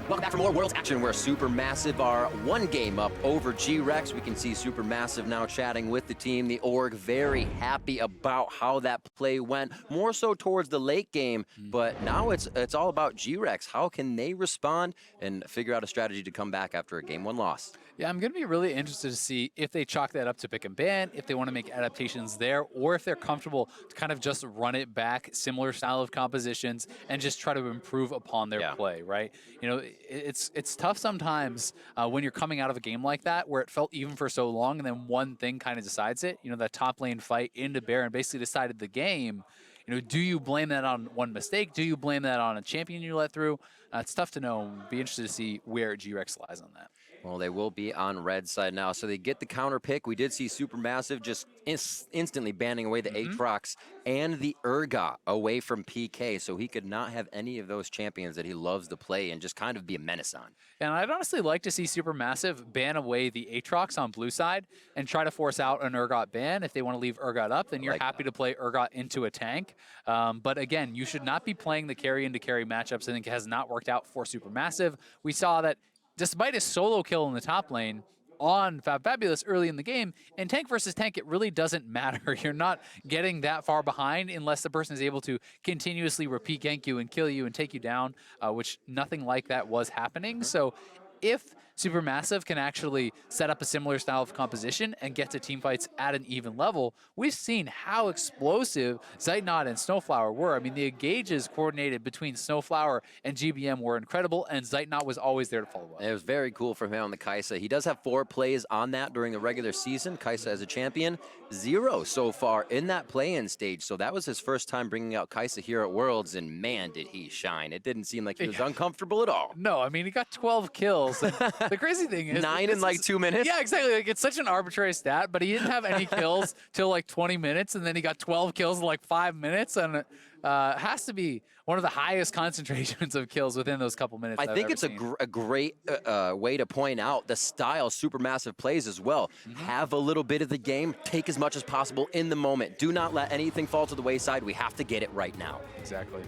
Welcome back for more Worlds action where SuperMassive are one game up over GRX. We can see SuperMassive now chatting with the team. The org very happy about how that play went, more so towards the late game, but now it's all about GRX. How can they respond and figure out a strategy to come back after a game 1 loss? Yeah, I'm going to be really interested to see if they chalk that up to pick and ban, if they want to make adaptations there, or if they're comfortable to kind of just run it back, similar style of compositions, and just try to improve upon their play, right? You know, it's tough sometimes when you're coming out of a game like that where it felt even for so long and then one thing kind of decides it. You know, that top lane fight into Baron basically decided the game. You know, do you blame that on one mistake? Do you blame that on a champion you let through? It's tough to know. Be interested to see where GRX lies on that. Well, they will be on red side now, so they get the counter pick. We did see SuperMassive just instantly banning away the Aatrox and the Urgot away from PK, so he could not have any of those champions that he loves to play and just kind of be a menace on. And I'd honestly like to see SuperMassive ban away the Aatrox on blue side and try to force out an Urgot ban. If they want to leave Urgot up, then you're happy to play Urgot into a tank. But again, you should not be playing the carry into carry matchups. I think it has not worked out for SuperMassive. We saw that despite a solo kill in the top lane on fabFabulous early in the game, in tank versus tank, it really doesn't matter. You're not getting that far behind unless the person is able to continuously repeat gank you and kill you and take you down, which nothing like that was happening. So if SuperMassive can actually set up a similar style of composition and get to teamfights at an even level, we've seen how explosive Zeitnot and SnowFlower were. I mean, the engages coordinated between SnowFlower and GBM were incredible, and Zeitnot was always there to follow up. It was very cool from him on the Xayah. He does have 4 plays on that during the regular season. Xayah as a champion, 0 so far in that play-in stage. So that was his first time bringing out Xayah here at Worlds, and man, did he shine. It didn't seem like he was uncomfortable at all. No, I mean, he got 12 kills. The crazy thing is 9 in like 2 minutes. Yeah, exactly. Like, it's such an arbitrary stat, but he didn't have any kills till like 20 minutes, and then he got 12 kills in like 5 minutes, and it has to be one of the highest concentrations of kills within those couple minutes. I think it's a great way to point out the style SuperMassive plays as well. Have a little bit of the game, take as much as possible in the moment. Do not let anything fall to the wayside. We have to get it right now. Exactly.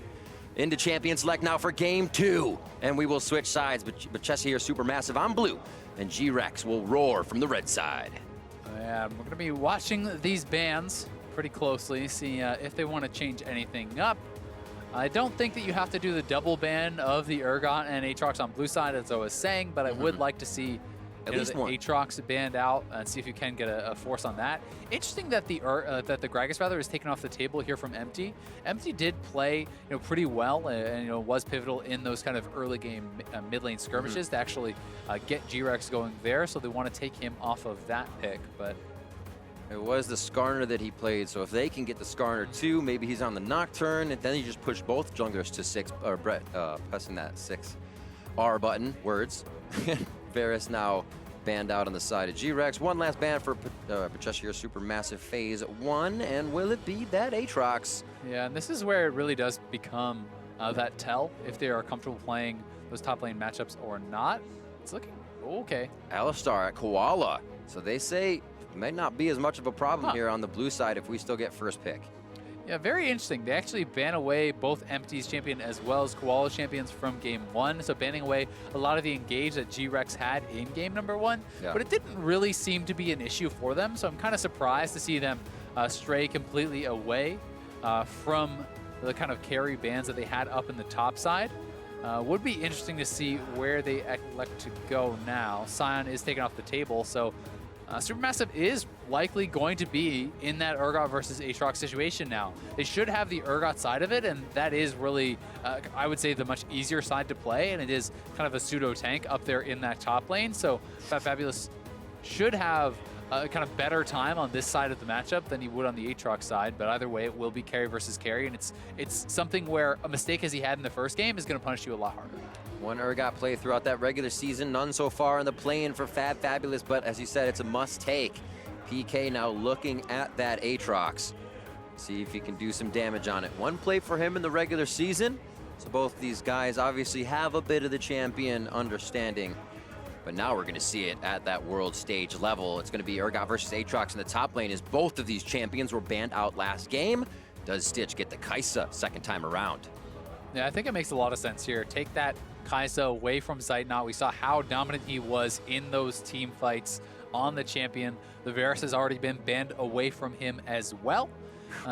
Into champion select now for game 2. And we will switch sides, but Bahçeşehir SuperMassive on blue, and GRX will roar from the red side. Yeah, we're going to be watching these bans pretty closely, see if they want to change anything up. I don't think that you have to do the double ban of the Urgot and Aatrox on blue side, as I was saying, but I would like to see at least the one. Aatrox banned out and see if you can get a force on that. Interesting that the Gragas rather is taken off the table here from Empty. Empty did play pretty well and was pivotal in those kind of early game mid lane skirmishes to actually get GRX going there. So they want to take him off of that pick, but. It was the Skarner that he played, so if they can get the Skarner too, maybe he's on the Nocturne, and then you just push both junglers to 6, or Brett pressing that 6R button, words. Varus now banned out on the side of GRX. One last ban for Bahçeşehir SuperMassive Phase 1, and will it be that Aatrox? Yeah, and this is where it really does become that tell if they are comfortable playing those top lane matchups or not. It's looking okay. Alistar at Koala, so they say it might not be as much of a problem here on the blue side if we still get first pick. Yeah, very interesting. They actually ban away both Empty's champion as well as Koala's champions from game 1. So banning away a lot of the engage that GRX had in game number 1. Yeah. But it didn't really seem to be an issue for them. So I'm kind of surprised to see them stray completely away from the kind of carry bans that they had up in the top side. Would be interesting to see where they elect to go now. Sion is taken off the table, so SuperMassive is likely going to be in that Urgot versus Aatrox situation now. They should have the Urgot side of it, and that is really, I would say, the much easier side to play, and it is kind of a pseudo tank up there in that top lane. So fabFabulous should have a kind of better time on this side of the matchup than he would on the Aatrox side, but either way, it will be carry versus carry, and it's something where a mistake as he had in the first game is going to punish you a lot harder. One Urgot play throughout that regular season, none so far in the play-in for fabFabulous, but as you said, it's a must-take. PK now looking at that Aatrox. See if he can do some damage on it. One play for him in the regular season, so both these guys obviously have a bit of the champion understanding, but now we're gonna see it at that world stage level. It's gonna be Urgot versus Aatrox in the top lane as both of these champions were banned out last game. Does Stitch get the Xayah second time around? Yeah, I think it makes a lot of sense here. Take that Xayah away from Zeitnot. We saw how dominant he was in those team fights on the champion. The Varus has already been banned away from him as well.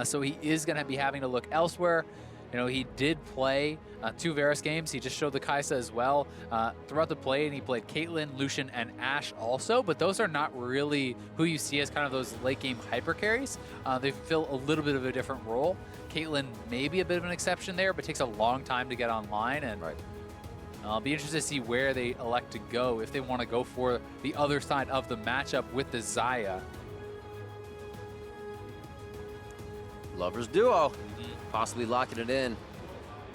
So he is going to be having to look elsewhere. You know, he did play 2 Varus games. He just showed the Xayah as well throughout the play, and he played Caitlyn, Lucian, and Ashe also, but those are not really who you see as kind of those late game hyper carries. They fill a little bit of a different role. Caitlyn may be a bit of an exception there, but takes a long time to get online, and I'll be interested to see where they elect to go, if they want to go for the other side of the matchup with the Xayah. Lovers duo, possibly locking it in.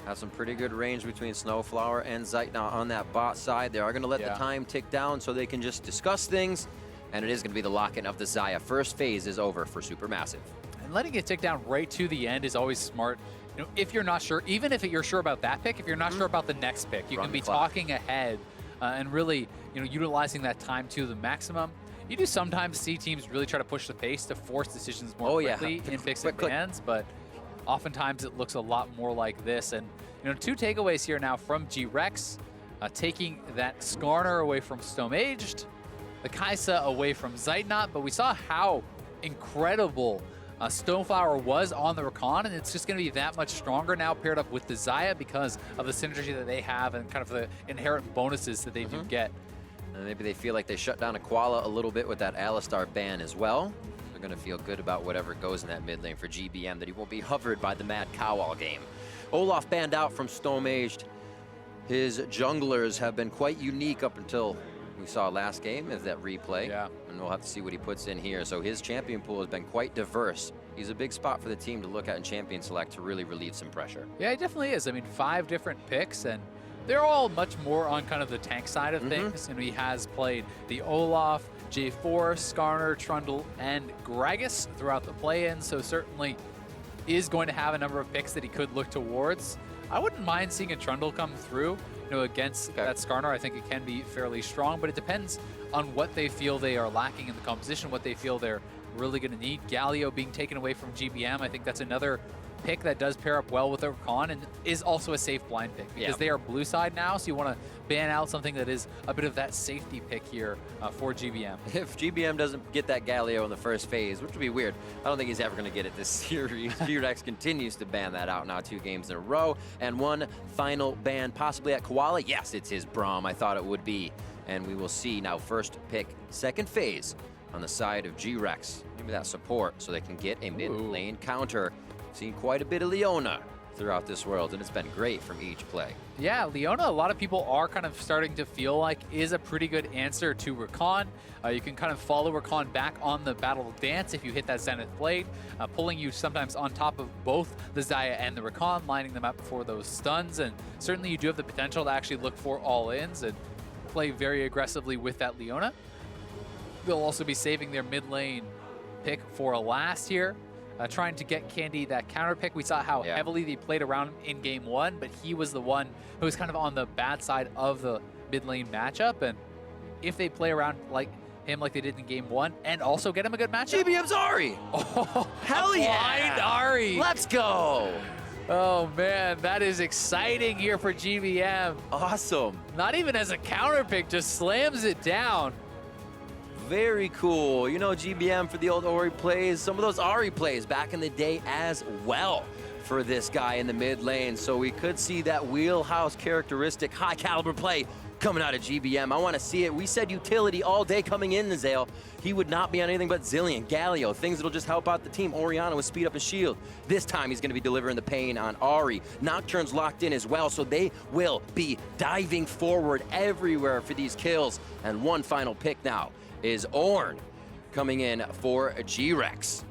Have some pretty good range between SnowFlower and Zeitnot on that bot side. They are going to let the time tick down so they can just discuss things, and it is going to be the lock-in of the Xayah. First phase is over for SuperMassive. And letting it tick down right to the end is always smart. You know, if you're not sure, even if you're sure about that pick, if you're not sure about the next pick, you can be talking ahead and really, you know, utilizing that time to the maximum. You do sometimes see teams really try to push the pace to force decisions more quickly in picks and bans, but oftentimes it looks a lot more like this. And, you know, 2 takeaways here now from GRX, taking that Skarner away from Stomaged, the Xayah away from Zeitnot, but we saw how incredible SnowFlower was on the Rakan, and it's just going to be that much stronger now paired up with the Xayah because of the synergy that they have and kind of the inherent bonuses that they do get. And maybe they feel like they shut down a Koala a little bit with that Alistar ban as well. They're going to feel good about whatever goes in that mid lane for GBM, that he won't be hovered by the Mad Cow all game. Olaf banned out from Stomaged. His junglers have been quite unique up until we saw last game of that replay. And we'll have to see what he puts in here. So his champion pool has been quite diverse. He's a big spot for the team to look at in champion select to really relieve some pressure. Yeah, he definitely is. I mean, 5 different picks, and they're all much more on kind of the tank side of things. And he has played the Olaf, J4, Skarner, Trundle, and Gragas throughout the play-in. So certainly is going to have a number of picks that he could look towards. I wouldn't mind seeing a Trundle come through, you know, against that Skarner. I think it can be fairly strong, but it depends on what they feel they are lacking in the composition, what they feel they're really going to need. Galio being taken away from GBM, I think that's another pick that does pair up well with the Rakan and is also a safe blind pick because they are blue side now, so you want to ban out something that is a bit of that safety pick here for GBM. If GBM doesn't get that Galio in the first phase, which would be weird, I don't think he's ever going to get it this series. GRX continues to ban that out now 2 games in a row. And 1 final ban possibly at Koala. Yes, it's his Braum. I thought it would be. And we will see now first pick, second phase on the side of GRX. Maybe that support so they can get a mid lane counter. Seen quite a bit of Leona throughout this world, and it's been great from each play. Yeah, Leona, a lot of people are kind of starting to feel like is a pretty good answer to Rakan. You can kind of follow Rakan back on the battle dance if you hit that Zenith Blade, pulling you sometimes on top of both the Xayah and the Rakan, lining them up for those stuns, and certainly you do have the potential to actually look for all-ins and play very aggressively with that Leona. They'll also be saving their mid lane pick for a last here. Trying to get Candy that counter pick. We saw how heavily they played around in game 1, but he was the one who was kind of on the bad side of the mid lane matchup. And if they play around like him like they did in game 1 and also get him a good matchup. GBM's Ahri! Oh, hell yeah! Blind Ahri! Let's go! Oh man, that is exciting here for GBM. Awesome. Not even as a counter pick, just slams it down. Very cool. You know, GBM for the old Ahri plays, some of those Ahri plays back in the day as well for this guy in the mid lane. So we could see that wheelhouse characteristic, high caliber play coming out of GBM. I want to see it. We said utility all day coming in, Zale. He would not be on anything but Zillion, Galio, things that'll just help out the team. Orianna with speed up and shield. This time he's going to be delivering the pain on Ahri. Nocturne's locked in as well, so they will be diving forward everywhere for these kills. And 1 final pick now is Ornn coming in for GRX.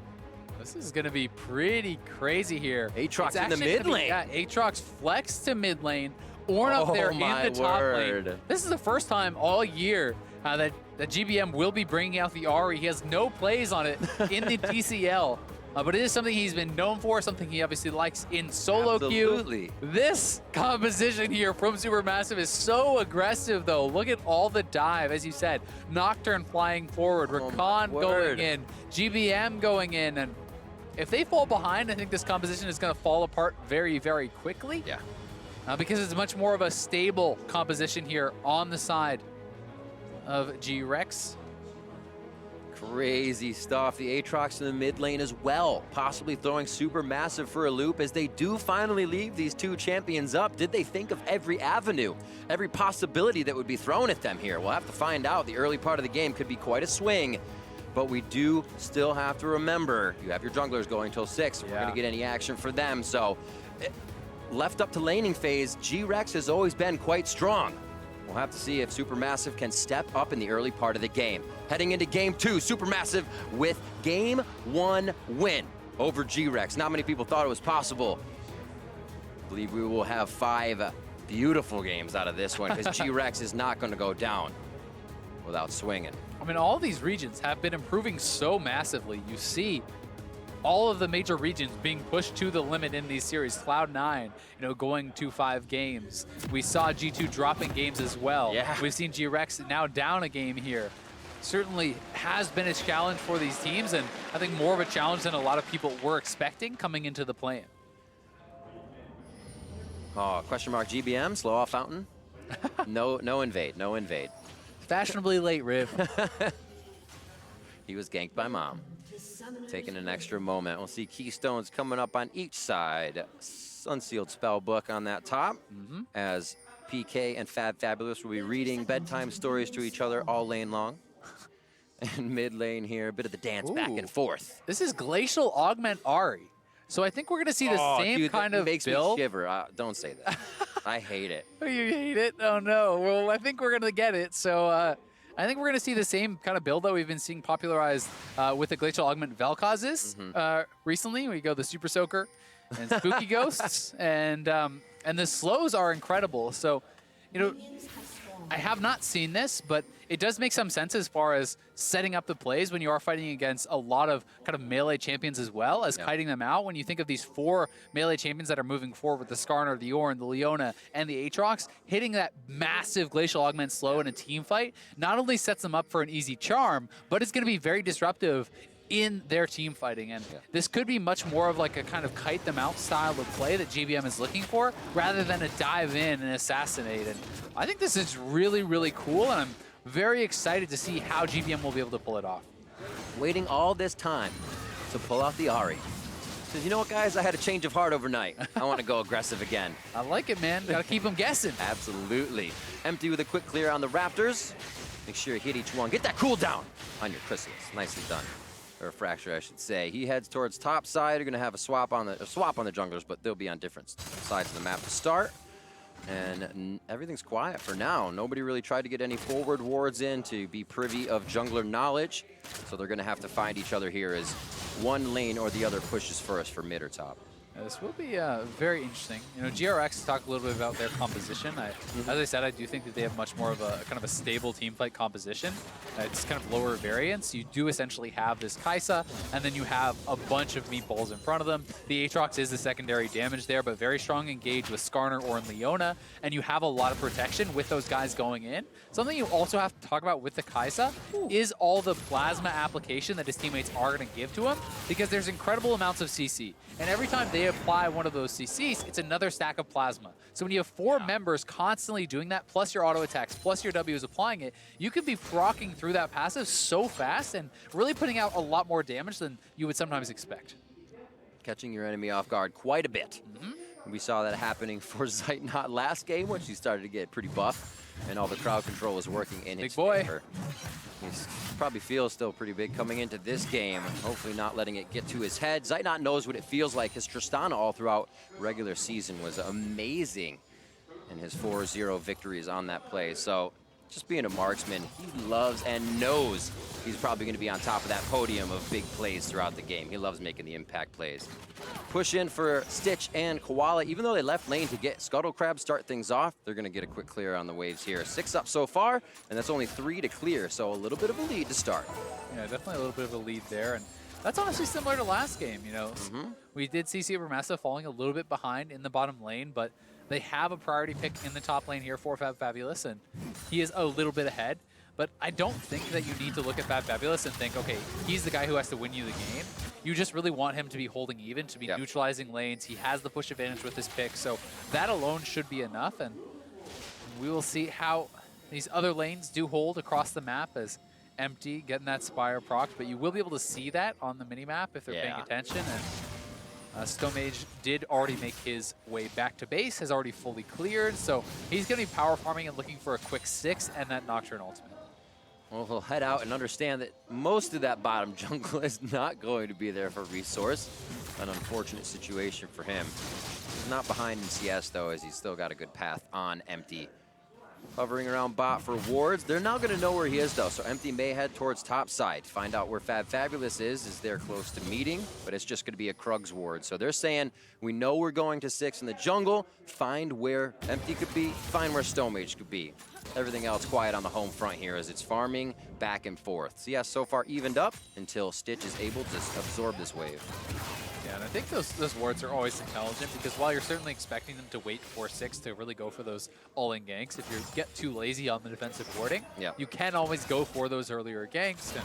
This is going to be pretty crazy here. Aatrox in the mid lane. Yeah, Aatrox flex to mid lane. Ornn up there in the top lane. This is the first time all year that GBM will be bringing out the Ahri. He has no plays on it in the TCL. But it is something he's been known for, something he obviously likes in solo queue. This composition here from SuperMassive is so aggressive, though. Look at all the dive, as you said. Nocturne flying forward, Rakan going in, GBM going in. And if they fall behind, I think this composition is going to fall apart very, very quickly. Yeah. because it's much more of a stable composition here on the side of GRX. Crazy stuff. The Aatrox in the mid lane as well, possibly throwing SuperMassive for a loop as they do finally leave these two champions up. Did they think of every avenue, every possibility that would be thrown at them here? We'll have to find out. The early part of the game could be quite a swing, but we do still have to remember, you have your junglers going till 6. We're going to get any action for them. So left up to laning phase, GRX has always been quite strong. We'll have to see if SuperMassive can step up in the early part of the game. Heading into game 2, SuperMassive with game 1 win over GRX. Not many people thought it was possible. I believe we will have 5 beautiful games out of this one because GRX is not going to go down without swinging. I mean, all these regions have been improving so massively. You see all of the major regions being pushed to the limit in these series. Cloud9, going to 5 games. We saw G2 dropping games as well. Yeah. We've seen GRX now down a game here. Certainly has been a challenge for these teams, and I think more of a challenge than a lot of people were expecting coming into the play-in. Oh, question mark GBM, slow off fountain. No invade, no invade. Fashionably late, Riv. He was ganked by mom. Taking an extra moment. We'll see keystones coming up on each side. Unsealed spellbook on that top, as PK and fabFabulous will be reading bedtime stories to each other all lane long. And mid lane here, a bit of the dance back and forth. This is Glacial Augment Ahri. So I think we're going to see the same kind of makes build. Me shiver. Don't say that. I hate it. Oh, you hate it? Oh, no. Well, I think we're going to get it. So I think we're going to see the same kind of build that we've been seeing popularized with the Glacial Augment Vel'Kozes recently. We go the Super Soaker and Spooky Ghosts, and the slows are incredible. So, I have not seen this, but it does make some sense as far as setting up the plays when you are fighting against a lot of kind of melee champions as well as kiting them out. When you think of these 4 melee champions that are moving forward with the Skarner, the Ornn, the Leona, and the Aatrox, hitting that massive Glacial Augment slow in a team fight not only sets them up for an easy charm, but it's going to be very disruptive in their team fighting. And this could be much more of like a kind of kite them out style of play that GBM is looking for, rather than a dive in and assassinate. And I think this is really, really cool, and I'm very excited to see how GBM will be able to pull it off. Waiting all this time to pull out the Ahri. Says, you know what, guys? I had a change of heart overnight. I want to go aggressive again. I like it, man. Gotta keep them guessing. Absolutely. Empty with a quick clear on the Raptors. Make sure you hit each one. Get that cooldown on your Chrysalis. Nicely done. Or a fracture, I should say. He heads towards top side. You're going to have a swap on the junglers, but they'll be on different sides of the map to start. And everything's quiet for now. Nobody really tried to get any forward wards in to be privy of jungler knowledge. So they're going to have to find each other here as one lane or the other pushes first for mid or top. This will be very interesting. GRX talked a little bit about their composition. As I said, I do think that they have much more of a kind of a stable team fight composition. It's kind of lower variance. You do essentially have this Xayah, and then you have a bunch of meatballs in front of them. The Aatrox is the secondary damage there, but very strong engage with Skarner or Leona, and you have a lot of protection with those guys going in. Something you also have to talk about with the Xayah is all the plasma application that his teammates are going to give to him, because there's incredible amounts of CC. And every time they apply one of those CCs, it's another stack of plasma. So when you have 4 members constantly doing that, plus your auto attacks, plus your W's applying it, you could be proccing through that passive so fast and really putting out a lot more damage than you would sometimes expect. Catching your enemy off guard quite a bit. We saw that happening for Zeitnot last game when she started to get pretty buff, and all the crowd control was working in his favor. He probably feels still pretty big coming into this game. Hopefully not letting it get to his head. Zeitnot knows what it feels like. His Tristana all throughout regular season was amazing in his 4-0 victories on that play. So just being a marksman, he loves and knows he's probably going to be on top of that podium of big plays throughout the game. He loves making the impact plays. Push in for Stitch and Koala. Even though they left lane to get Scuttle Crab start things off, they're going to get a quick clear on the waves here. 6 up so far, and that's only 3 to clear, so a little bit of a lead to start. Yeah, definitely a little bit of a lead there, and that's honestly similar to last game. We did see SuperMassive falling a little bit behind in the bottom lane, but they have a priority pick in the top lane here for fabFabulous, and he is a little bit ahead. But I don't think that you need to look at fabFabulous and think, okay, he's the guy who has to win you the game. You just really want him to be holding even, to be neutralizing lanes. He has the push advantage with his pick, so that alone should be enough. And we will see how these other lanes do hold across the map as Empty getting that Spire proc, but you will be able to see that on the minimap if they're paying attention. And Stomaged did already make his way back to base, has already fully cleared, so he's going to be power farming and looking for a quick 6 and that Nocturne ultimate. Well, he'll head out and understand that most of that bottom jungle is not going to be there for resource. An unfortunate situation for him. He's not behind in CS, though, as he's still got a good path on Empty. Hovering around bot for wards. They're now going to know where he is, though, so Empty may head towards top side. Find out where fabFabulous is they're close to meeting, but it's just going to be a Krug's ward. So they're saying, we know we're going to 6 in the jungle. Find where Empty could be. Find where Stomaged could be. Everything else quiet on the home front here as it's farming back and forth. CS so far evened up until Stitch is able to absorb this wave. Yeah, and I think those wards are always intelligent because while you're certainly expecting them to wait for 6 to really go for those all-in ganks, if you get too lazy on the defensive warding, you can always go for those earlier ganks and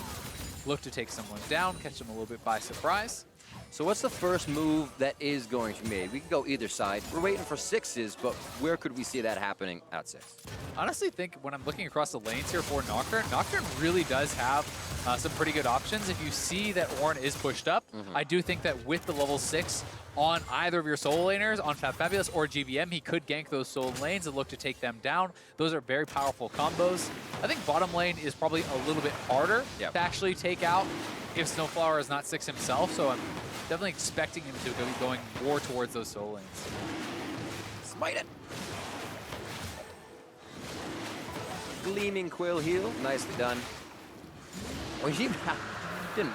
look to take someone down, catch them a little bit by surprise. So what's the first move that is going to be made? We could go either side. We're waiting for 6s, but where could we see that happening at 6? Honestly, think when I'm looking across the lanes here for Nocturne, Nocturne really does have some pretty good options. If you see that Ornn is pushed up, I do think that with the level 6 on either of your solo laners, on fabFabulous or GBM, he could gank those solo lanes and look to take them down. Those are very powerful combos. I think bottom lane is probably a little bit harder to actually take out if SnowFlower is not 6 himself, so I'm definitely expecting him to be going more towards those solo lanes. Smite it! Gleaming Quill heal, nicely done. Oh, he didn't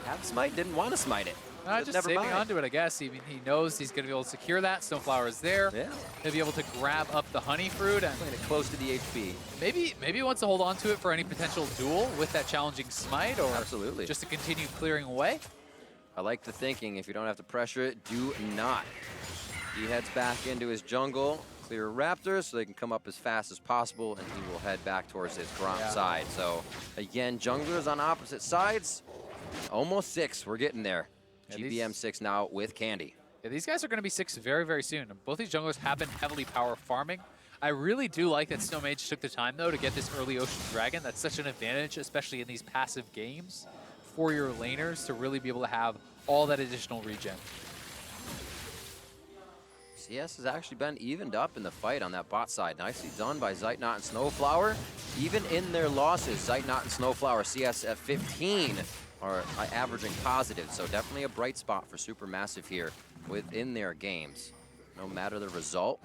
have smite, didn't want to smite it. Just saving onto it, I guess. He knows he's going to be able to secure that. SnowFlower is there. Yeah. He'll be able to grab up the honey fruit and playing it close to the HP. Maybe he wants to hold on to it for any potential duel with that challenging smite, or just to continue clearing away. I like the thinking. If you don't have to pressure it, do not. He heads back into his jungle, clear Raptors so they can come up as fast as possible, and he will head back towards his Gromp side. So again, junglers on opposite sides. Almost 6. We're getting there. GBM 6 now with Candy. Yeah, these guys are going to be 6 very, very soon. Both these junglers have been heavily power farming. I really do like that Stomaged took the time, though, to get this early Ocean Dragon. That's such an advantage, especially in these passive games, for your laners to really be able to have all that additional regen. CS has actually been evened up in the fight on that bot side. Nicely done by Zeitnot and SnowFlower. Even in their losses, Zeitnot and SnowFlower CS at 15 are averaging positive, so definitely a bright spot for SuperMassive here within their games. No matter the result.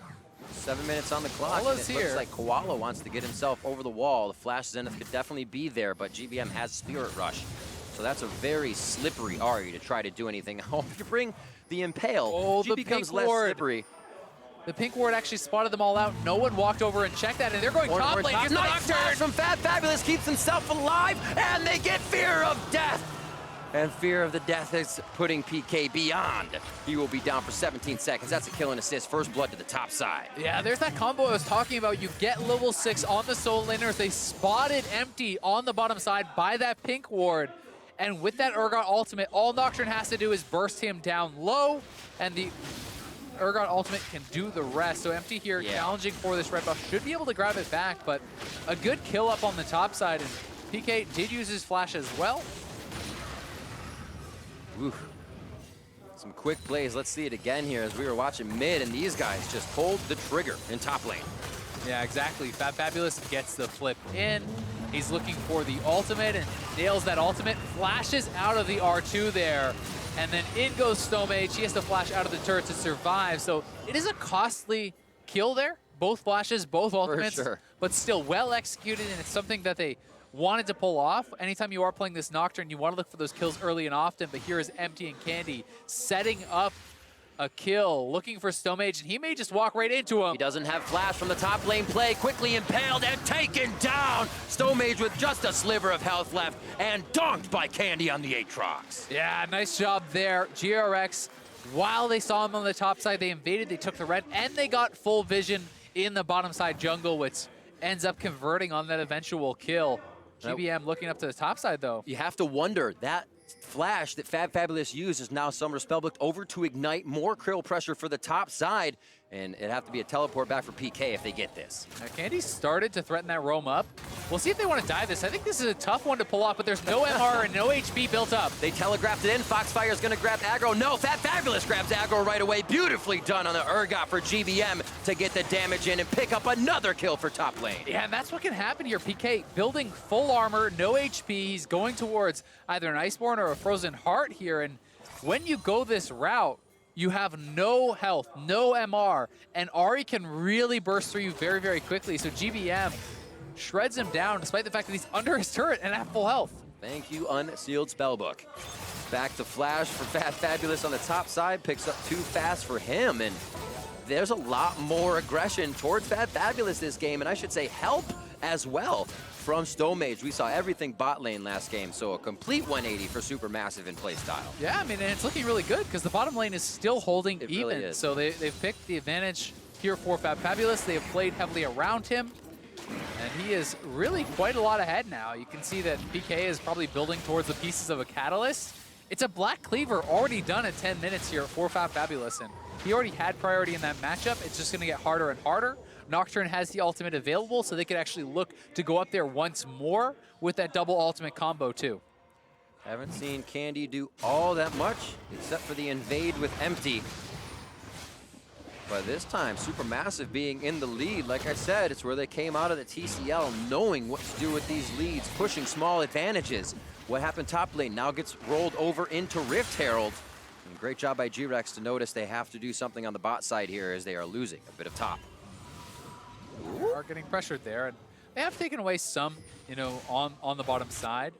7 minutes on the clock. And it looks like Koala wants to get himself over the wall. The Flash Zenith could definitely be there, but GBM has Spirit Rush. So that's a very slippery Ahri to try to do anything. If you bring the Impale, she becomes less slippery. The pink ward actually spotted them all out. No one walked over and checked that, and they're going top lane. Here's the Nocturne from fabFabulous, keeps himself alive, and they get Fear of Death. And Fear of the Death is putting PK beyond. He will be down for 17 seconds. That's a kill and assist. First blood to the top side. Yeah, there's that combo I was talking about. You get level 6 on the solo laners. They spotted Empty on the bottom side by that pink ward. And with that Urgot ultimate, all Nocturne has to do is burst him down low, and the Urgot ultimate can do the rest. So Empty here challenging for this red buff. Should be able to grab it back, but a good kill up on the top side. And PK did use his flash as well. Oof. Some quick plays. Let's see it again here as we were watching mid, and these guys just pulled the trigger in top lane. Yeah, exactly. fabFabulous gets the flip in. He's looking for the ultimate and nails that ultimate. Flashes out of the R2 there. And then in goes Stomaged. He has to flash out of the turret to survive. So it is a costly kill there. Both flashes, both ultimates, but still well executed, and it's something that they wanted to pull off. Anytime you are playing this Nocturne, you want to look for those kills early and often, but here is Empty and Candy setting up a kill, looking for Stomaged, and he may just walk right into him. He doesn't have flash from the top lane play, quickly impaled and taken down. Stomaged with just a sliver of health left and donked by Candy on the Aatrox. Yeah, nice job there. GRX, while they saw him on the top side, they invaded, they took the red, and they got full vision in the bottom side jungle, which ends up converting on that eventual kill. GBM looking up to the top side, though. You have to wonder, that flash that fabFabulous used is now Summer Spellbook over to ignite more Krill pressure for the top side, and it'd have to be a teleport back for PK if they get this. Now, Candy started to threaten that roam up. We'll see if they want to dive this. I think this is a tough one to pull off, but there's no MR and no HP built up. They telegraphed it in. Foxfire's going to grab aggro. No, fabFabulous grabs aggro right away. Beautifully done on the Urgot for GBM to get the damage in and pick up another kill for top lane. Yeah, and that's what can happen here. PK building full armor, no HP. He's going towards either an Iceborne or a Frozen Heart here, and when you go this route, you have no health, no MR, and Ahri can really burst through you very, very quickly. So GBM shreds him down despite the fact that he's under his turret and at full health. Thank you, Unsealed Spellbook. Back to Flash for fabFabulous on the top side. Picks up too fast for him, and there's a lot more aggression towards fabFabulous this game, and I should say help as well from Stomaged. We saw everything bot lane last game, so a complete 180 for SuperMassive in play style. Yeah, I mean, and it's looking really good because the bottom lane is still holding It even. really is. So they've picked the advantage here for fabFabulous. They have played heavily around him, and he is really quite a lot ahead now. You can see that PK is probably building towards the pieces of a Catalyst. It's a Black Cleaver already done at 10 minutes here for fabFabulous, and he already had priority in that matchup. It's just going to get harder and harder. Nocturne has the ultimate available, so they could actually look to go up there once more with that double ultimate combo, too. Haven't seen Candy do all that much, except for the invade with Empty. But this time, SuperMassive being in the lead, like I said, it's where they came out of the TCL, knowing what to do with these leads, pushing small advantages. What happened top lane now gets rolled over into Rift Herald. And great job by GRX to notice they have to do something on the bot side here as they are losing a bit of top. They are getting pressured there, and they have taken away some, on the bottom side.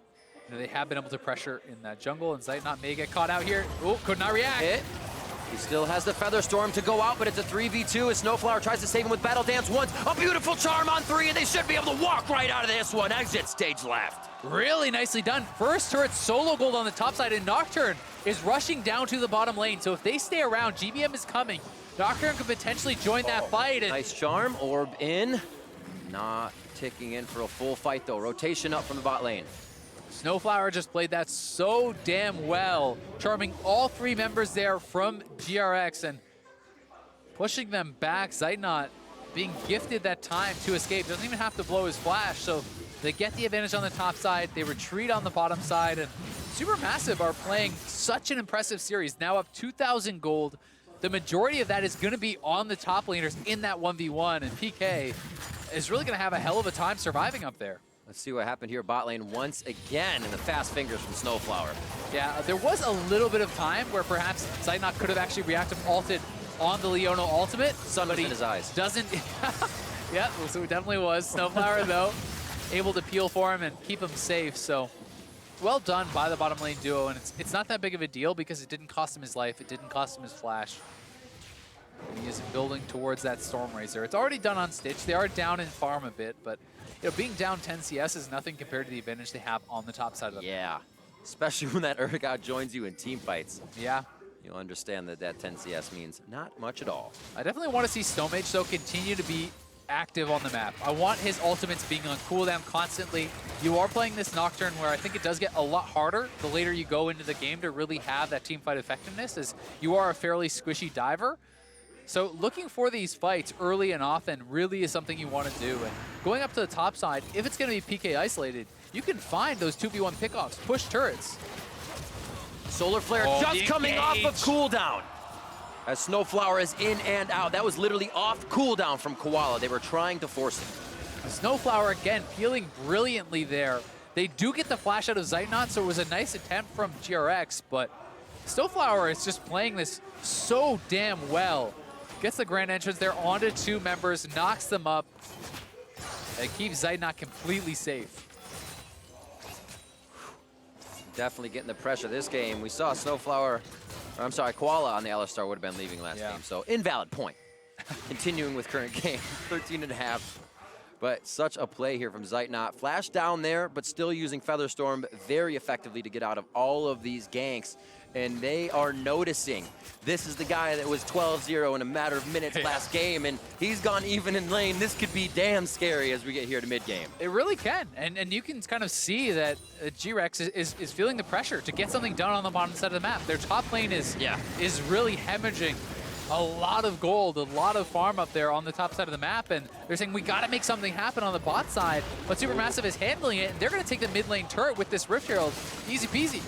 They have been able to pressure in that jungle, and Zeitnot may get caught out here. Oh, could not react. Hit. He still has the Feather Storm to go out, but it's a 3v2 as SnowFlower tries to save him with Battle Dance once. A beautiful charm on 3, and they should be able to walk right out of this one. Exit stage left. Really nicely done. First turret solo gold on the top side, and Nocturne is rushing down to the bottom lane. So if they stay around, GBM is coming. Nocturne could potentially join that fight. And nice charm, orb in. Not ticking in for a full fight though. Rotation up from the bot lane. SnowFlower just played that so damn well, charming all 3 members there from GRX and pushing them back. Zeitnot being gifted that time to escape. Doesn't even have to blow his flash, so they get the advantage on the top side. They retreat on the bottom side, and SuperMassive are playing such an impressive series. Now up 2,000 gold. The majority of that is going to be on the top laners in that 1v1, and PK is really going to have a hell of a time surviving up there. Let's see what happened here bot lane once again, and the fast fingers from SnowFlower. Yeah, there was a little bit of time where perhaps Zeitnot could have actually reactive ulted on the Leona ultimate. Sun was in his eyes. Doesn't. Yeah, so it definitely was. SnowFlower, though, able to peel for him and keep him safe. So well done by the bottom lane duo, and it's not that big of a deal because it didn't cost him his life. It didn't cost him his flash. And he is building towards that Stormrazor. It's already done on Stitch. They are down in farm a bit, but being down 10 CS is nothing compared to the advantage they have on the top side of the map. Yeah, especially when that Urgot joins you in team fights. Yeah. You'll understand that that 10 CS means not much at all. I definitely want to see Stomaged, though, continue to be active on the map. I want his ultimates being on cooldown constantly. You are playing this Nocturne where I think it does get a lot harder the later you go into the game to really have that teamfight effectiveness, as you are a fairly squishy diver. So looking for these fights early and often really is something you want to do. And going up to the top side, if it's going to be PK isolated, you can find those 2v1 pickoffs, push turrets. Solar Flare just coming off of cooldown. As SnowFlower is in and out. That was literally off cooldown from Koala. They were trying to force it. SnowFlower, again, peeling brilliantly there. They do get the flash out of Zeitnot, so it was a nice attempt from GRX, but SnowFlower is just playing this so damn well. Gets the grand entrance there onto 2 members, knocks them up, and keeps Zeitnot completely safe. Definitely getting the pressure this game. We saw SnowFlower, or I'm sorry, Koala on the Alistar would have been leaving last game, so invalid point. Continuing with current game, 13.5. But such a play here from Zeitnot. Flash down there, but still using Featherstorm very effectively to get out of all of these ganks. And they are noticing this is the guy that was 12-0 in a matter of minutes last game, and he's gone even in lane. This could be damn scary as we get here to mid-game. It really can, and you can kind of see that GRX is feeling the pressure to get something done on the bottom side of the map. Their top lane is really hemorrhaging a lot of gold, a lot of farm up there on the top side of the map, and they're saying we got to make something happen on the bot side, but SuperMassive is handling it, and they're going to take the mid lane turret with this Rift Herald. Easy peasy.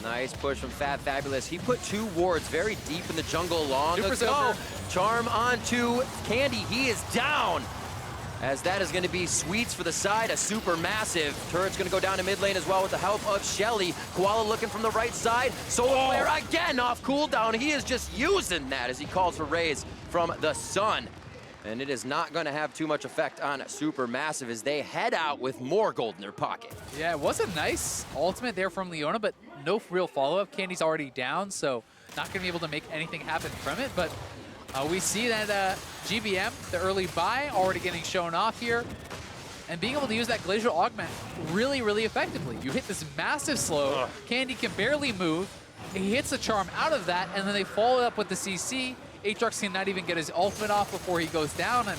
Nice push from fabFabulous. He put 2 wards very deep in the jungle long Super ago. silver. Charm onto Candy. He is down. As that is going to be sweets for the side, a SuperMassive. Turret's going to go down to mid lane as well with the help of Shelly. Koala looking from the right side. SnowFlower again off cooldown. He is just using that as he calls for raise from the sun. And it is not going to have too much effect on SuperMassive as they head out with more gold in their pocket. Yeah, it was a nice ultimate there from Leona, but no real follow-up. Candy's already down, so not going to be able to make anything happen from it. But we see that GBM, the early buy, already getting shown off here. And being able to use that Glacial Augment really, really effectively. You hit this massive slow. Candy can barely move. He hits the charm out of that, and then they follow it up with the CC. Aatrox cannot even get his ultimate off before he goes down, and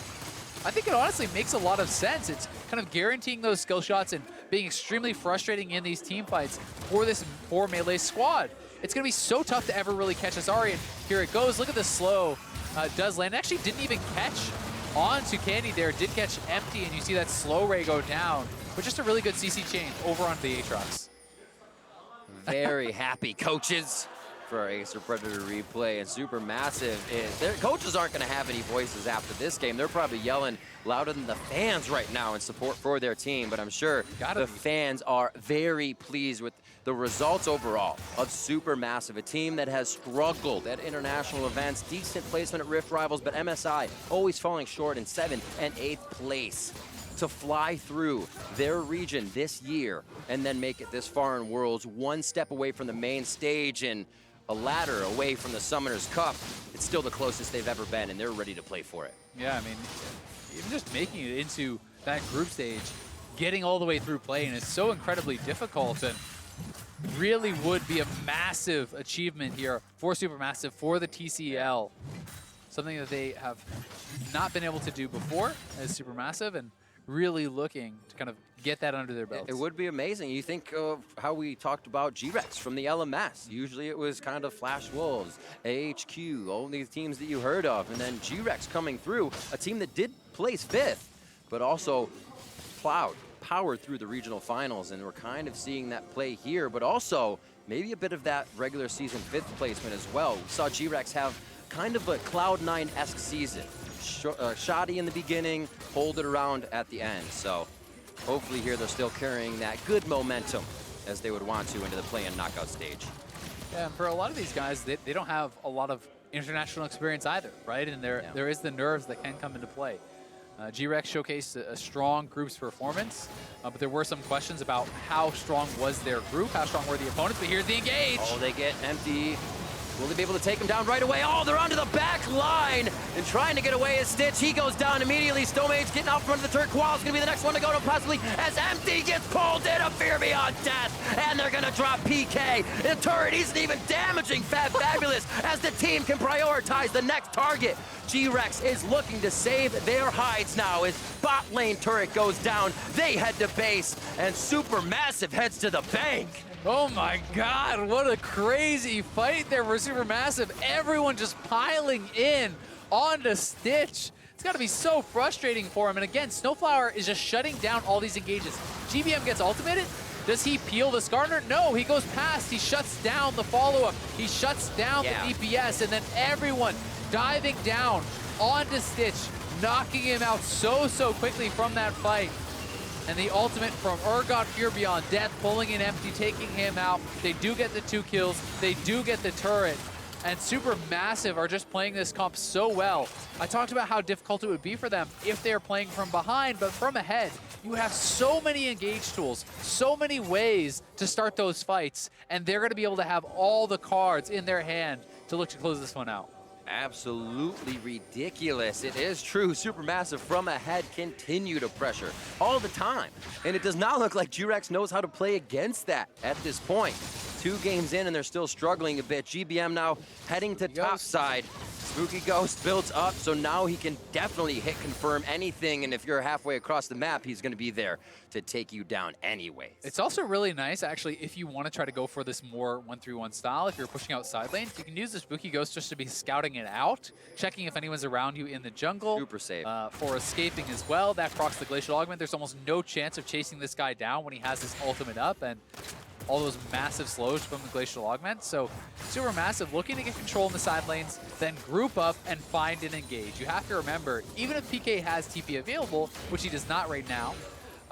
I think it honestly makes a lot of sense. It's kind of guaranteeing those skill shots and being extremely frustrating in these team fights for this melee squad. It's going to be so tough to ever really catch this Ahri, and here it goes. Look at the slow. Does land. Actually didn't even catch onto Candy there. Did catch empty, and you see that slow ray go down, but just a really good CC chain over onto the Aatrox. Very happy coaches for our Acer Predator replay, and SuperMassive is, their coaches aren't going to have any voices after this game. They're probably yelling louder than the fans right now in support for their team, but I'm sure the fans are very pleased with the results overall of SuperMassive, a team that has struggled at international events, decent placement at Rift Rivals, but MSI always falling short in 7th and 8th place. To fly through their region this year and then make it this far in Worlds, one step away from the main stage and a ladder away from the Summoners Cup. It's still the closest they've ever been, and they're ready to play for it. Yeah, I mean, even just making it into that group stage, getting all the way through playing is so incredibly difficult, and really would be a massive achievement here for SuperMassive, for the TCL. Something that they have not been able to do before as SuperMassive, and really looking to kind of get that under their belts. It would be amazing. You think of how we talked about GRX from the LMS. Usually it was kind of Flash Wolves, AHQ, all these teams that you heard of, and then GRX coming through, a team that did place 5th, but also powered through the regional finals, and we're kind of seeing that play here, but also maybe a bit of that regular season 5th placement as well. We saw GRX have kind of a Cloud9-esque season. Shoddy in the beginning, hold it around at the end. So hopefully here they're still carrying that good momentum as they would want to into the play-in knockout stage. Yeah, and for a lot of these guys, they don't have a lot of international experience either, right? And there is the nerves that can come into play. GRX showcased a strong group's performance, but there were some questions about how strong was their group, how strong were the opponents, but here's the engage. Oh, they get empty. Will they be able to take him down right away? Oh, they're onto the back line and trying to get away as Stitch. He goes down immediately. Stomaged getting out front of the turret. Koala's going to be the next one to go to possibly as Empty gets pulled in. A fear beyond death. And they're going to drop PK. The turret isn't even damaging fabFabulous as the team can prioritize the next target. GRX is looking to save their hides now as bot lane turret goes down. They head to base and SuperMassive heads to the bank. Oh my God, what a crazy fight there for SuperMassive. Everyone just piling in onto Stitch. It's gotta be so frustrating for him. And again, SnowFlower is just shutting down all these engages. GBM gets ultimated. Does he peel the Skarner? No, he goes past. He shuts down the follow-up. He shuts down the DPS, and then everyone diving down onto Stitch, knocking him out so quickly from that fight. And the ultimate from Urgot, Fear Beyond Death, pulling in Empty, taking him out. They do get the 2 kills. They do get the turret. And SuperMassive are just playing this comp so well. I talked about how difficult it would be for them if they're playing from behind, but from ahead, you have so many engage tools, so many ways to start those fights, and they're gonna be able to have all the cards in their hand to look to close this one out. Absolutely ridiculous. It is true. SuperMassive from ahead continue to pressure all the time. And it does not look like GRX knows how to play against that at this point. 2 games in and they're still struggling a bit. GBM now heading to top side. Spooky Ghost builds up, so now he can definitely hit confirm anything, and if you're halfway across the map, he's gonna be there to take you down anyways. It's also really nice, actually, if you want to try to go for this more 1-3-1 style, if you're pushing out side lanes, you can use the Spooky Ghost just to be scouting it out, checking if anyone's around you in the jungle. Super safe. For escaping as well. That procs the Glacial Augment. There's almost no chance of chasing this guy down when he has his ultimate up, and all those massive slows from the Glacial Augment. So SuperMassive looking to get control in the side lanes, then group up and find and engage. You have to remember, even if PK has TP available, which he does not right now,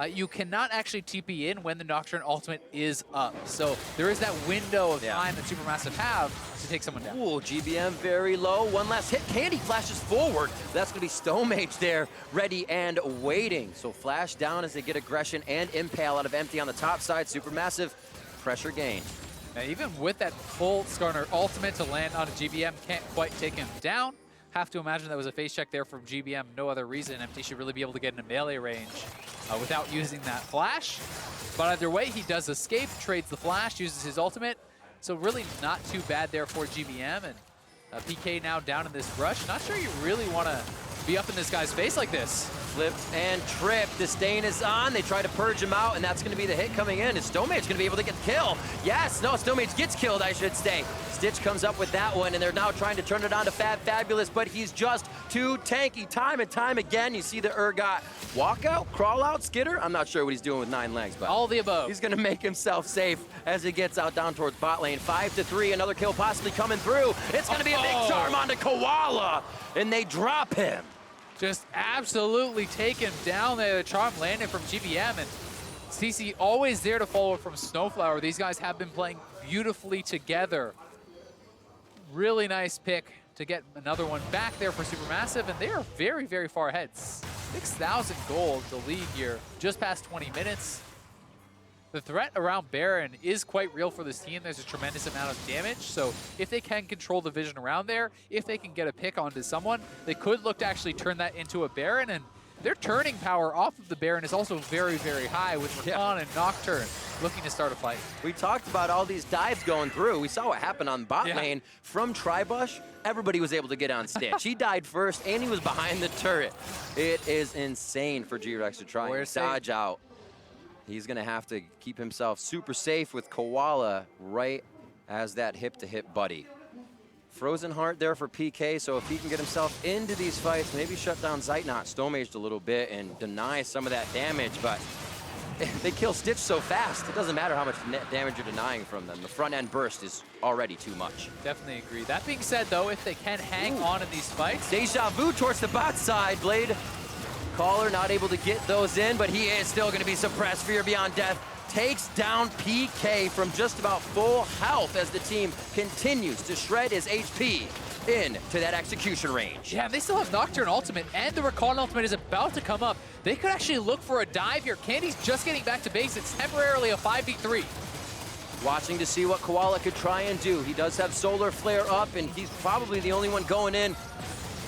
you cannot actually TP in when the Nocturne ultimate is up. So there is that window of time that SuperMassive have to take someone down. Ooh, GBM very low. One last hit. Candy flashes forward. That's going to be Stomaged there, ready and waiting. So flash down as they get aggression and impale out of Empty on the top side. SuperMassive pressure gained. Now, even with that full Skarner ultimate to land on a GBM, can't quite take him down. Have to imagine that was a face check there from GBM. No other reason. Empty should really be able to get into melee range without using that flash. But either way, he does escape, trades the flash, uses his ultimate. So really not too bad there for GBM. And PK now down in this rush. Not sure you really want to be up in this guy's face like this. Flipped and tripped. Disdain is on. They try to purge him out, and that's going to be the hit coming in. Is Stomaged going to be able to get the kill? Yes. No, Stomaged gets killed, I should say. Stitch comes up with that one, and they're now trying to turn it on to fabFabulous, but he's just too tanky time and time again. You see the Urgot walk out, crawl out, skitter. I'm not sure what he's doing with 9 legs, but all the above. He's going to make himself safe as he gets out down towards bot lane. 5-3, another kill possibly coming through. It's going to be a big charm onto Koala, and they drop him. Just absolutely take him down there. The charm landed from GBM, and CC always there to follow from SnowFlower. These guys have been playing beautifully together. Really nice pick to get another one back there for SuperMassive, and they are very, very far ahead. 6,000 gold, the lead here, just past 20 minutes. The threat around Baron is quite real for this team. There's a tremendous amount of damage, so if they can control the vision around there, if they can get a pick onto someone, they could look to actually turn that into a Baron, and their turning power off of the Baron is also very, very high with Rakan and Nocturne looking to start a fight. We talked about all these dives going through. We saw what happened on bot lane. From Tribush, everybody was able to get on Stitch. He died first, and he was behind the turret. It is insane for GRX to try and dodge out. He's going to have to keep himself super safe with Koala right as that hip-to-hip buddy. Frozen Heart there for PK, so if he can get himself into these fights, maybe shut down Zeitnot, Stomaged a little bit, and deny some of that damage, but they kill Stitch so fast, it doesn't matter how much damage you're denying from them. The front-end burst is already too much. Definitely agree. That being said, though, if they can hang on in these fights... Deja vu towards the bot side. Blade Caller not able to get those in, but he is still going to be suppressed. Fear Beyond Death takes down PK from just about full health as the team continues to shred his HP into that execution range. Yeah, they still have Nocturne ultimate, and the Rakan ultimate is about to come up. They could actually look for a dive here. Candy's just getting back to base. It's temporarily a 5v3. Watching to see what Koala could try and do. He does have Solar Flare up, and he's probably the only one going in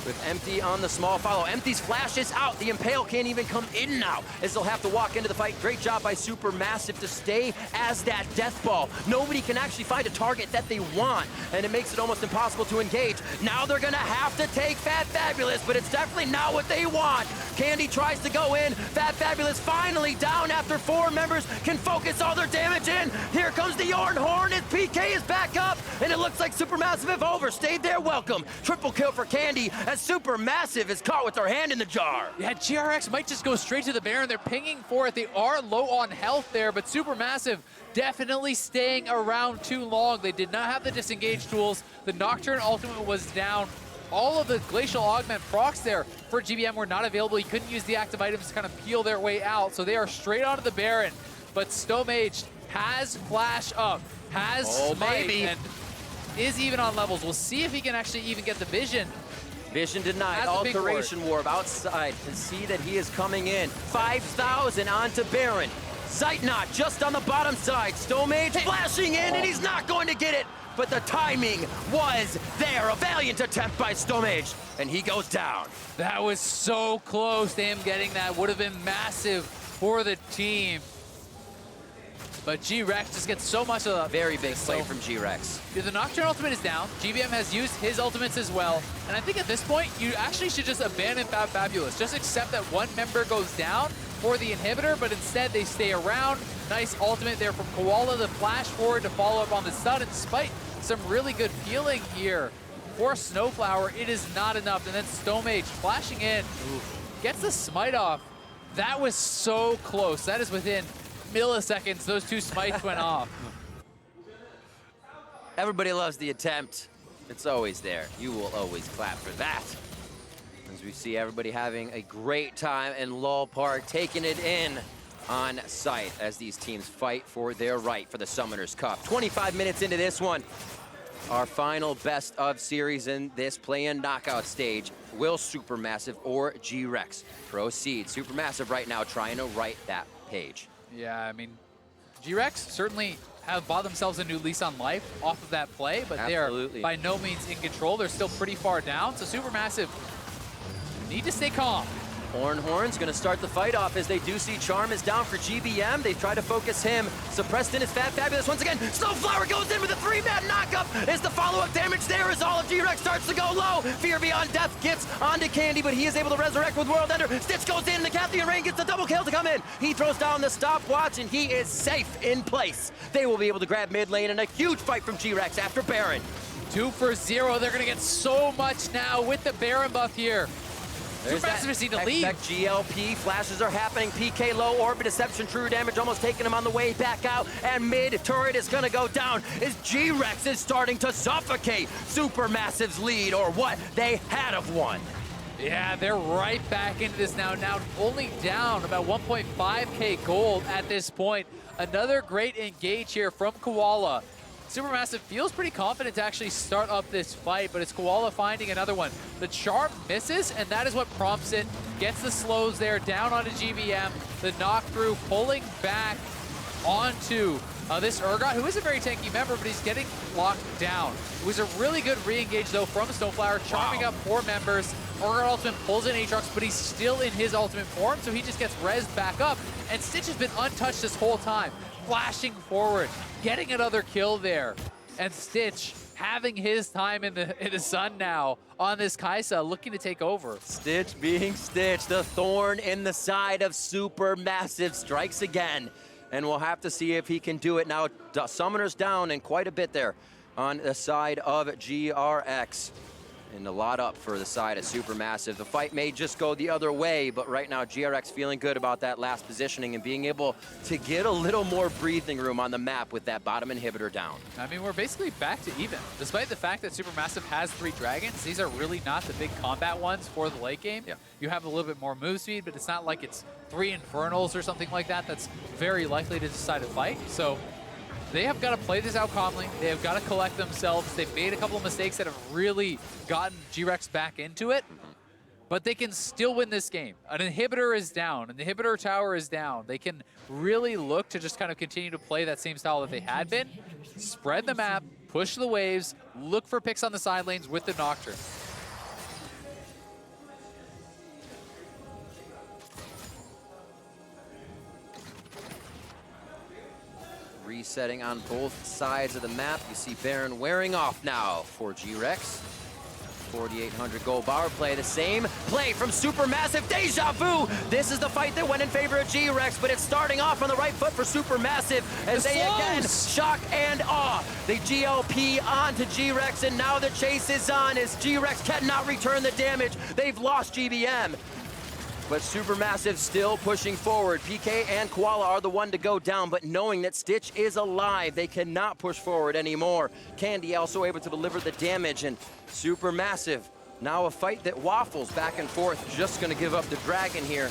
with Empty on the small follow. Empty's flash is out. The Impale can't even come in now, as they'll have to walk into the fight. Great job by SuperMassive to stay as that death ball. Nobody can actually find a target that they want, and it makes it almost impossible to engage. Now they're gonna have to take fabFabulous, but it's definitely not what they want. Candy tries to go in. fabFabulous finally down after 4 members can focus all their damage in. Here comes the Ornn. His PK is back up, and it looks like SuperMassive have overstayed their welcome. Triple kill for Candy, as SuperMassive is caught with their hand in the jar. Yeah, GRX might just go straight to the Baron. They're pinging for it. They are low on health there, but SuperMassive definitely staying around too long. They did not have the disengage tools. The Nocturne ultimate was down. All of the Glacial Augment procs there for GBM were not available. He couldn't use the active items to kind of peel their way out, so they are straight onto the Baron. But Stomaged has flash up, has smite, and is even on levels. We'll see if he can actually even get the vision. Vision denied. Alteration Warp outside. And see that he is coming in. 5,000 onto Baron. Zeitnot just on the bottom side. Stomaged flashing in, and he's not going to get it. But the timing was there. A valiant attempt by Stomaged, and he goes down. That was so close to him getting that. Would have been massive for the team. but GRX just gets so much of the very big play from GRX. The Nocturne ultimate is down. GBM has used his ultimates as well. And I think at this point, you actually should just abandon fabFabulous. Just accept that one member goes down for the inhibitor, but instead they stay around. Nice ultimate there from Koala, the flash forward to follow up on the stun. And despite some really good feeling here for SnowFlower, it is not enough. And then Stomaged flashing in, gets the smite off. That was so close. That is within milliseconds. Those two smites went off. Everybody loves the attempt. It's always there. You will always clap for that. As we see everybody having a great time in LOL Park, taking it in on site as these teams fight for their right for the Summoners Cup. 25 minutes into this one. Our final best of series in this play-in knockout stage. Will SuperMassive or GRX proceed? SuperMassive right now trying to write that page. Yeah, I mean, GRX certainly have bought themselves a new lease on life off of that play, but they are by no means in control. They're still pretty far down, so SuperMassive need to stay calm. Ornn's gonna start the fight off as they do see Charm is down for GBM. They try to focus him. Suppressed in is fabFabulous once again. SnowFlower goes in with a 3-man knockup. Is the follow-up damage there as all of GRX starts to go low. Fear Beyond Death gets onto Candy, but he is able to resurrect with World Ender. Stitch goes in, the Cathian Rain gets the double kill to come in. He throws down the stopwatch, and he is safe in place. They will be able to grab mid lane, and a huge fight from GRX after Baron. 2 for 0. They're gonna get so much now with the Baron buff here. SuperMassive need to leave. GLP flashes are happening. PK low, Orbit Deception, true damage almost taking him on the way back out. And mid turret is gonna go down as GRX is starting to suffocate SuperMassive's lead, or what they had of one. Yeah, they're right back into this now. Now only down about 1.5k gold at this point. Another great engage here from Koala. SuperMassive feels pretty confident to actually start up this fight, but it's Koala finding another one. The Charm misses, and that is what prompts it. Gets the slows there, down onto GBM. The knock through, pulling back onto this Urgot, who is a very tanky member, but he's getting locked down. It was a really good re-engage, though, from SnowFlower, charming up 4 members. Urgot ultimate pulls in Aatrox, but he's still in his ultimate form, so he just gets rezzed back up. And Stitch has been untouched this whole time, flashing forward, getting another kill there. And Stitch having his time in the sun now on this Xayah, looking to take over. Stitch being Stitch, the thorn in the side of SuperMassive strikes again. And we'll have to see if he can do it now. Summoners down and quite a bit there on the side of GRX. And a lot up for the side of SuperMassive. The fight may just go the other way, but right now GRX feeling good about that last positioning and being able to get a little more breathing room on the map with that bottom inhibitor down. I mean, we're basically back to even. Despite the fact that SuperMassive has 3 dragons, these are really not the big combat ones for the late game. Yeah. You have a little bit more move speed, but it's not like it's 3 Infernals or something like that that's very likely to decide a fight. So they have got to play this out calmly. They have got to collect themselves. They've made a couple of mistakes that have really gotten GRX back into it, but they can still win this game. An inhibitor is down. An inhibitor tower is down. They can really look to just kind of continue to play that same style that they had been. Spread the map, push the waves, look for picks on the side lanes with the Nocturne. Resetting on both sides of the map. You see Baron wearing off now for GRX. 4,800 gold power play. The same play from SuperMassive. Deja vu! This is the fight that went in favor of GRX, but it's starting off on the right foot for SuperMassive as they again shock and awe. The GLP onto GRX, and now the chase is on as GRX cannot return the damage. They've lost GBM. But SuperMassive still pushing forward. PK and Koala are the one to go down, but knowing that Stitch is alive, they cannot push forward anymore. Candy also able to deliver the damage, and SuperMassive, now a fight that waffles back and forth, just gonna give up the dragon here.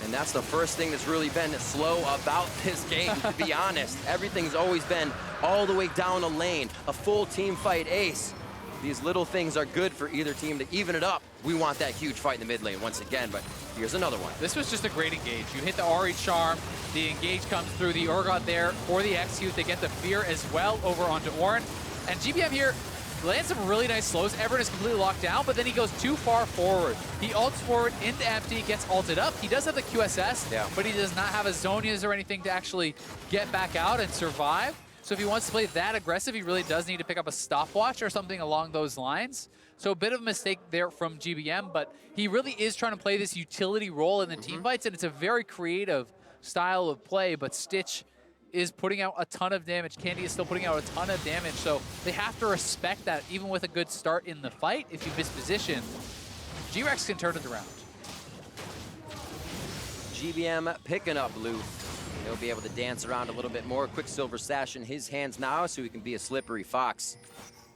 And that's the first thing that's really been slow about this game, to be honest. Everything's always been all the way down a lane, a full team fight ace. These little things are good for either team to even it up. We want that huge fight in the mid lane once again, but here's another one. This was just a great engage. You hit the Ahri charm, the engage comes through, the Urgot there for the execute. They get the fear as well over onto Ornn. And GBM here, lands some really nice slows. Everyone is completely locked down, but then he goes too far forward. He ults forward into empty, gets ulted up. He does have the QSS, but he does not have a Zonias or anything to actually get back out and survive. So if he wants to play that aggressive, he really does need to pick up a stopwatch or something along those lines. So a bit of a mistake there from GBM, but he really is trying to play this utility role in the team fights, and it's a very creative style of play, but Stitch is putting out a ton of damage. Candy is still putting out a ton of damage, so they have to respect that even with a good start in the fight. If you miss position, GRX can turn it around. GBM picking up loot. He'll be able to dance around a little bit more. Quicksilver Sash in his hands now so he can be a slippery fox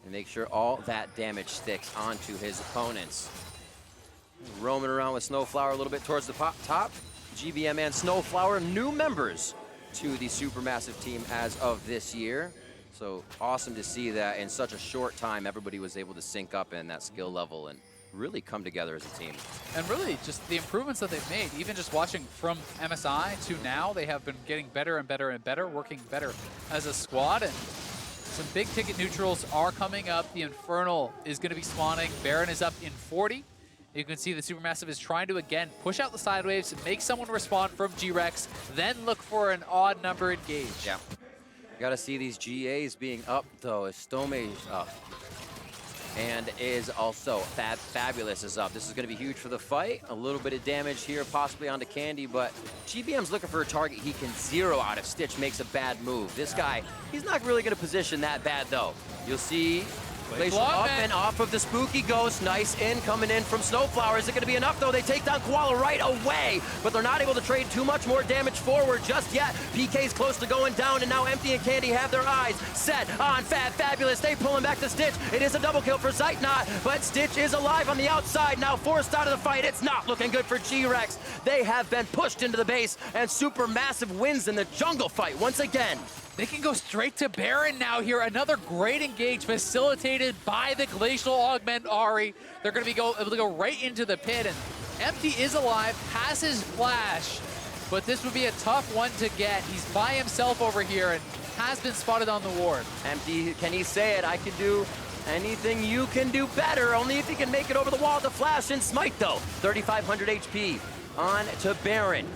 and make sure all that damage sticks onto his opponents. Roaming around with SnowFlower a little bit towards the top. GBM and SnowFlower, new members to the SuperMassive team as of this year. So awesome to see that in such a short time, everybody was able to sync up in that skill level and really come together as a team. And really just the improvements that they've made, even just watching from MSI to now, they have been getting better and better and better, working better as a squad. And some big ticket neutrals are coming up. The Infernal is going to be spawning. Baron is up in 40. You can see the SuperMassive is trying to, again, push out the side waves, make someone respond from GRX, then look for an odd number engage. Yeah. You got to see these GAs being up, though. Is Stomaged up? And is also fabFabulous is up. This is going to be huge for the fight. A little bit of damage here, possibly onto Candy, but GBM's looking for a target he can zero out if Stitch makes a bad move. This guy, he's not really going to position that bad, though. You'll see Glacial up and off of the Spooky Ghost. Nice in coming in from SnowFlower. Is it going to be enough, though? They take down Koala right away, but they're not able to trade too much more damage forward just yet. PK's close to going down, and now Empty and Candy have their eyes set on fabFabulous. They pull him back to Stitch. It is a double kill for Zeitnot, but Stitch is alive on the outside, now forced out of the fight. It's not looking good for GRX. They have been pushed into the base, and SuperMassive wins in the jungle fight once again. They can go straight to Baron now here. Another great engage facilitated by the Glacial Augment Ahri. They're going to be able to go right into the pit, and Empty is alive, has his flash, but this would be a tough one to get. He's by himself over here and has been spotted on the ward. Empty, can he say it? I can do anything you can do better, only if he can make it over the wall to flash and smite, though. 3,500 HP on to Baron.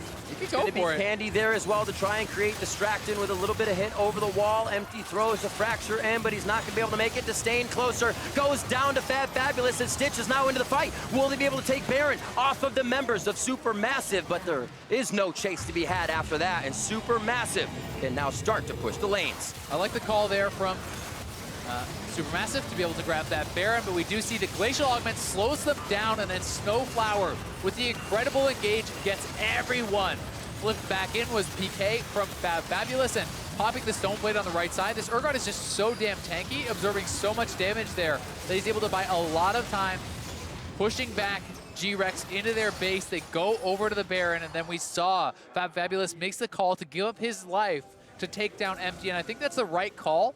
It's going to be Candy there as well to try and create distraction with a little bit of hit over the wall. Empty throws a fracture in, but he's not going to be able to make it. Disdain closer, goes down to fabFabulous, and Stitch is now into the fight. Will they be able to take Baron off of the members of SuperMassive? But there is no chase to be had after that, and SuperMassive can now start to push the lanes. I like the call there from SuperMassive to be able to grab that Baron, but we do see the Glacial Augment slows them down, and then SnowFlower with the incredible engage gets everyone. Flipped back in was PK from fabFabulous, and popping the Stone Blade on the right side. This Urgot is just so damn tanky, absorbing so much damage there that he's able to buy a lot of time, pushing back GRX into their base. They go over to the Baron, and then we saw fabFabulous makes the call to give up his life to take down Empty, and I think that's the right call.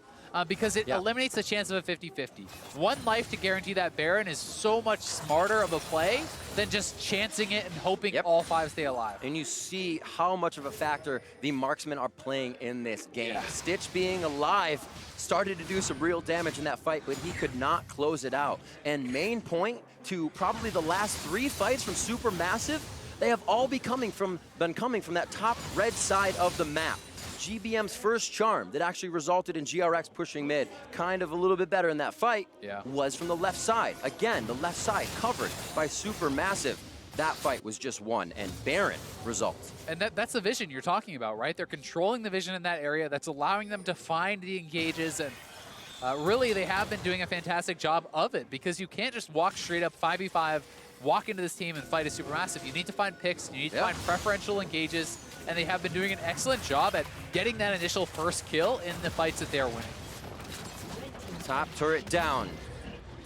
Because it eliminates the chance of a 50-50. One life to guarantee that Baron is so much smarter of a play than just chancing it and hoping all five stay alive. And you see how much of a factor the marksmen are playing in this game. Yeah. Stitch being alive started to do some real damage in that fight, but he could not close it out. And main point to probably the last 3 fights from SuperMassive, they have all been coming from that top red side of the map. GBM's first charm that actually resulted in GRX pushing mid, kind of a little bit better in that fight, was from the left side. Again, the left side covered by SuperMassive. That fight was just won, and Baron results. And that's the vision you're talking about, right? They're controlling the vision in that area. That's allowing them to find the engages, and really they have been doing a fantastic job of it, because you can't just walk straight up 5v5, walk into this team and fight a SuperMassive. You need to find picks, you need to find preferential engages, and they have been doing an excellent job at getting that initial first kill in the fights that they're winning. Top turret down.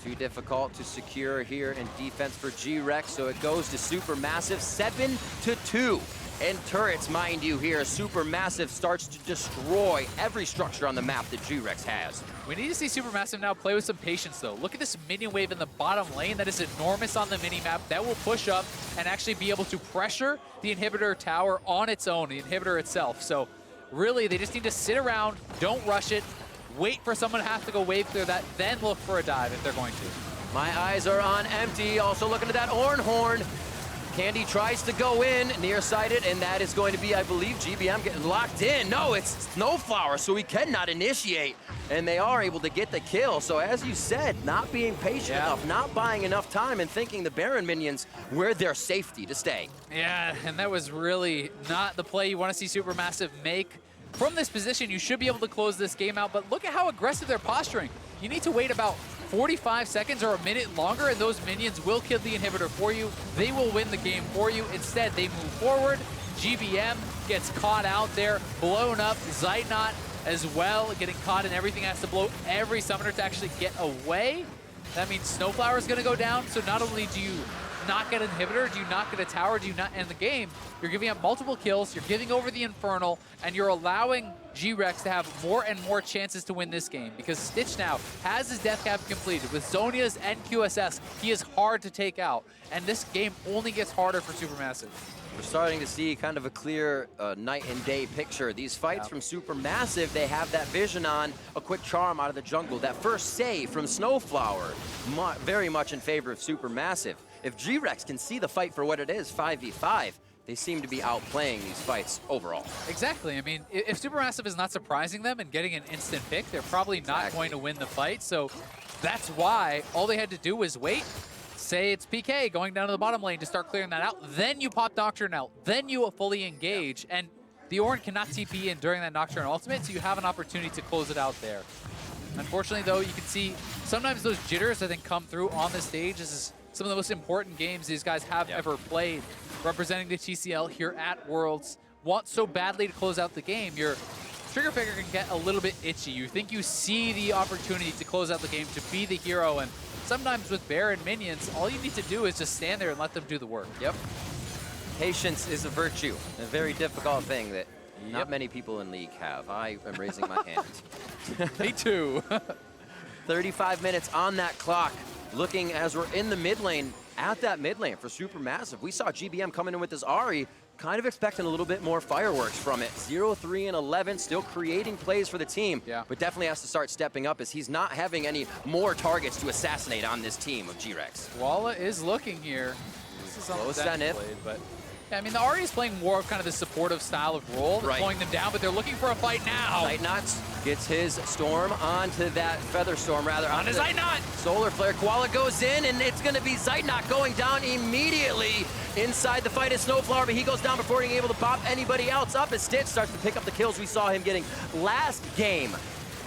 Too difficult to secure here in defense for GRX, so it goes to SuperMassive 7-2. And turrets, mind you, here, SuperMassive starts to destroy every structure on the map that GRX has. We need to see SuperMassive now play with some patience, though. Look at this minion wave in the bottom lane. That is enormous on the mini-map. That will push up and actually be able to pressure the inhibitor tower on its own, the inhibitor itself. So really, they just need to sit around, don't rush it, wait for someone to have to go wave clear that, then look for a dive if they're going to. My eyes are on Empty, also looking at that Ornn. Candy tries to go in, nearsighted, and that is going to be, I believe, GBM getting locked in. No, it's SnowFlower, so he cannot initiate, and they are able to get the kill. So as you said, not being patient enough, not buying enough time, and thinking the Baron minions were their safety to stay. Yeah, and that was really not the play you want to see SuperMassive make. From this position, you should be able to close this game out, but look at how aggressive they're posturing. You need to wait about 45 seconds or a minute longer, and those minions will kill the inhibitor for you. They will win the game for you. Instead, they move forward. GBM gets caught out there, blown up. Zeitnot as well, getting caught in everything, has to blow every summoner to actually get away. That means SnowFlower is going to go down, so not only do you not get an inhibitor, do you not get a tower, do you not end the game, you're giving up multiple kills, you're giving over the Infernal, and you're allowing GRX to have more and more chances to win this game, because Stitch now has his death cap completed. With Zhonya's and QSS, he is hard to take out, and this game only gets harder for SuperMassive. We're starting to see kind of a clear night and day picture. These fights from SuperMassive, they have that vision on a quick charm out of the jungle. That first save from SnowFlower, very much in favor of SuperMassive. If GRX can see the fight for what it is, 5v5, they seem to be outplaying these fights overall. Exactly. I mean, if SuperMassive is not surprising them and getting an instant pick, they're probably not going to win the fight. So that's why all they had to do was wait. Say it's PK going down to the bottom lane to start clearing that out. Then you pop Nocturne out. Then you fully engage. And the Ornn cannot TP in during that Nocturne ultimate, so you have an opportunity to close it out there. Unfortunately, though, you can see sometimes those jitters, I think, come through on the stage. This is some of the most important games these guys have ever played. Representing the TCL here at Worlds. Want so badly to close out the game, your trigger finger can get a little bit itchy. You think you see the opportunity to close out the game, to be the hero, and sometimes with Baron minions, all you need to do is just stand there and let them do the work. Yep. Patience is a virtue, a very difficult thing that not many people in League have. I am raising my hand. Me too. 35 minutes on that clock. Looking as we're in the mid lane, at that mid lane for SuperMassive, we saw GBM coming in with his Ahri, kind of expecting a little bit more fireworks from it. 0-3 and 11, still creating plays for the team, but definitely has to start stepping up as he's not having any more targets to assassinate on this team of GRX. Koala is looking here. This is Close played, but yeah, I mean, the Ahri is playing more of kind of the supportive style of role. They're pulling them down, but they're looking for a fight now. Zeitnot gets his Storm onto that Feather Storm, rather. On his Zeitnot! Solar Flare. Koala goes in, and it's going to be Zeitnot going down immediately inside the fight is SnowFlower, but he goes down before being able to pop anybody else up as Stitch starts to pick up the kills we saw him getting last game.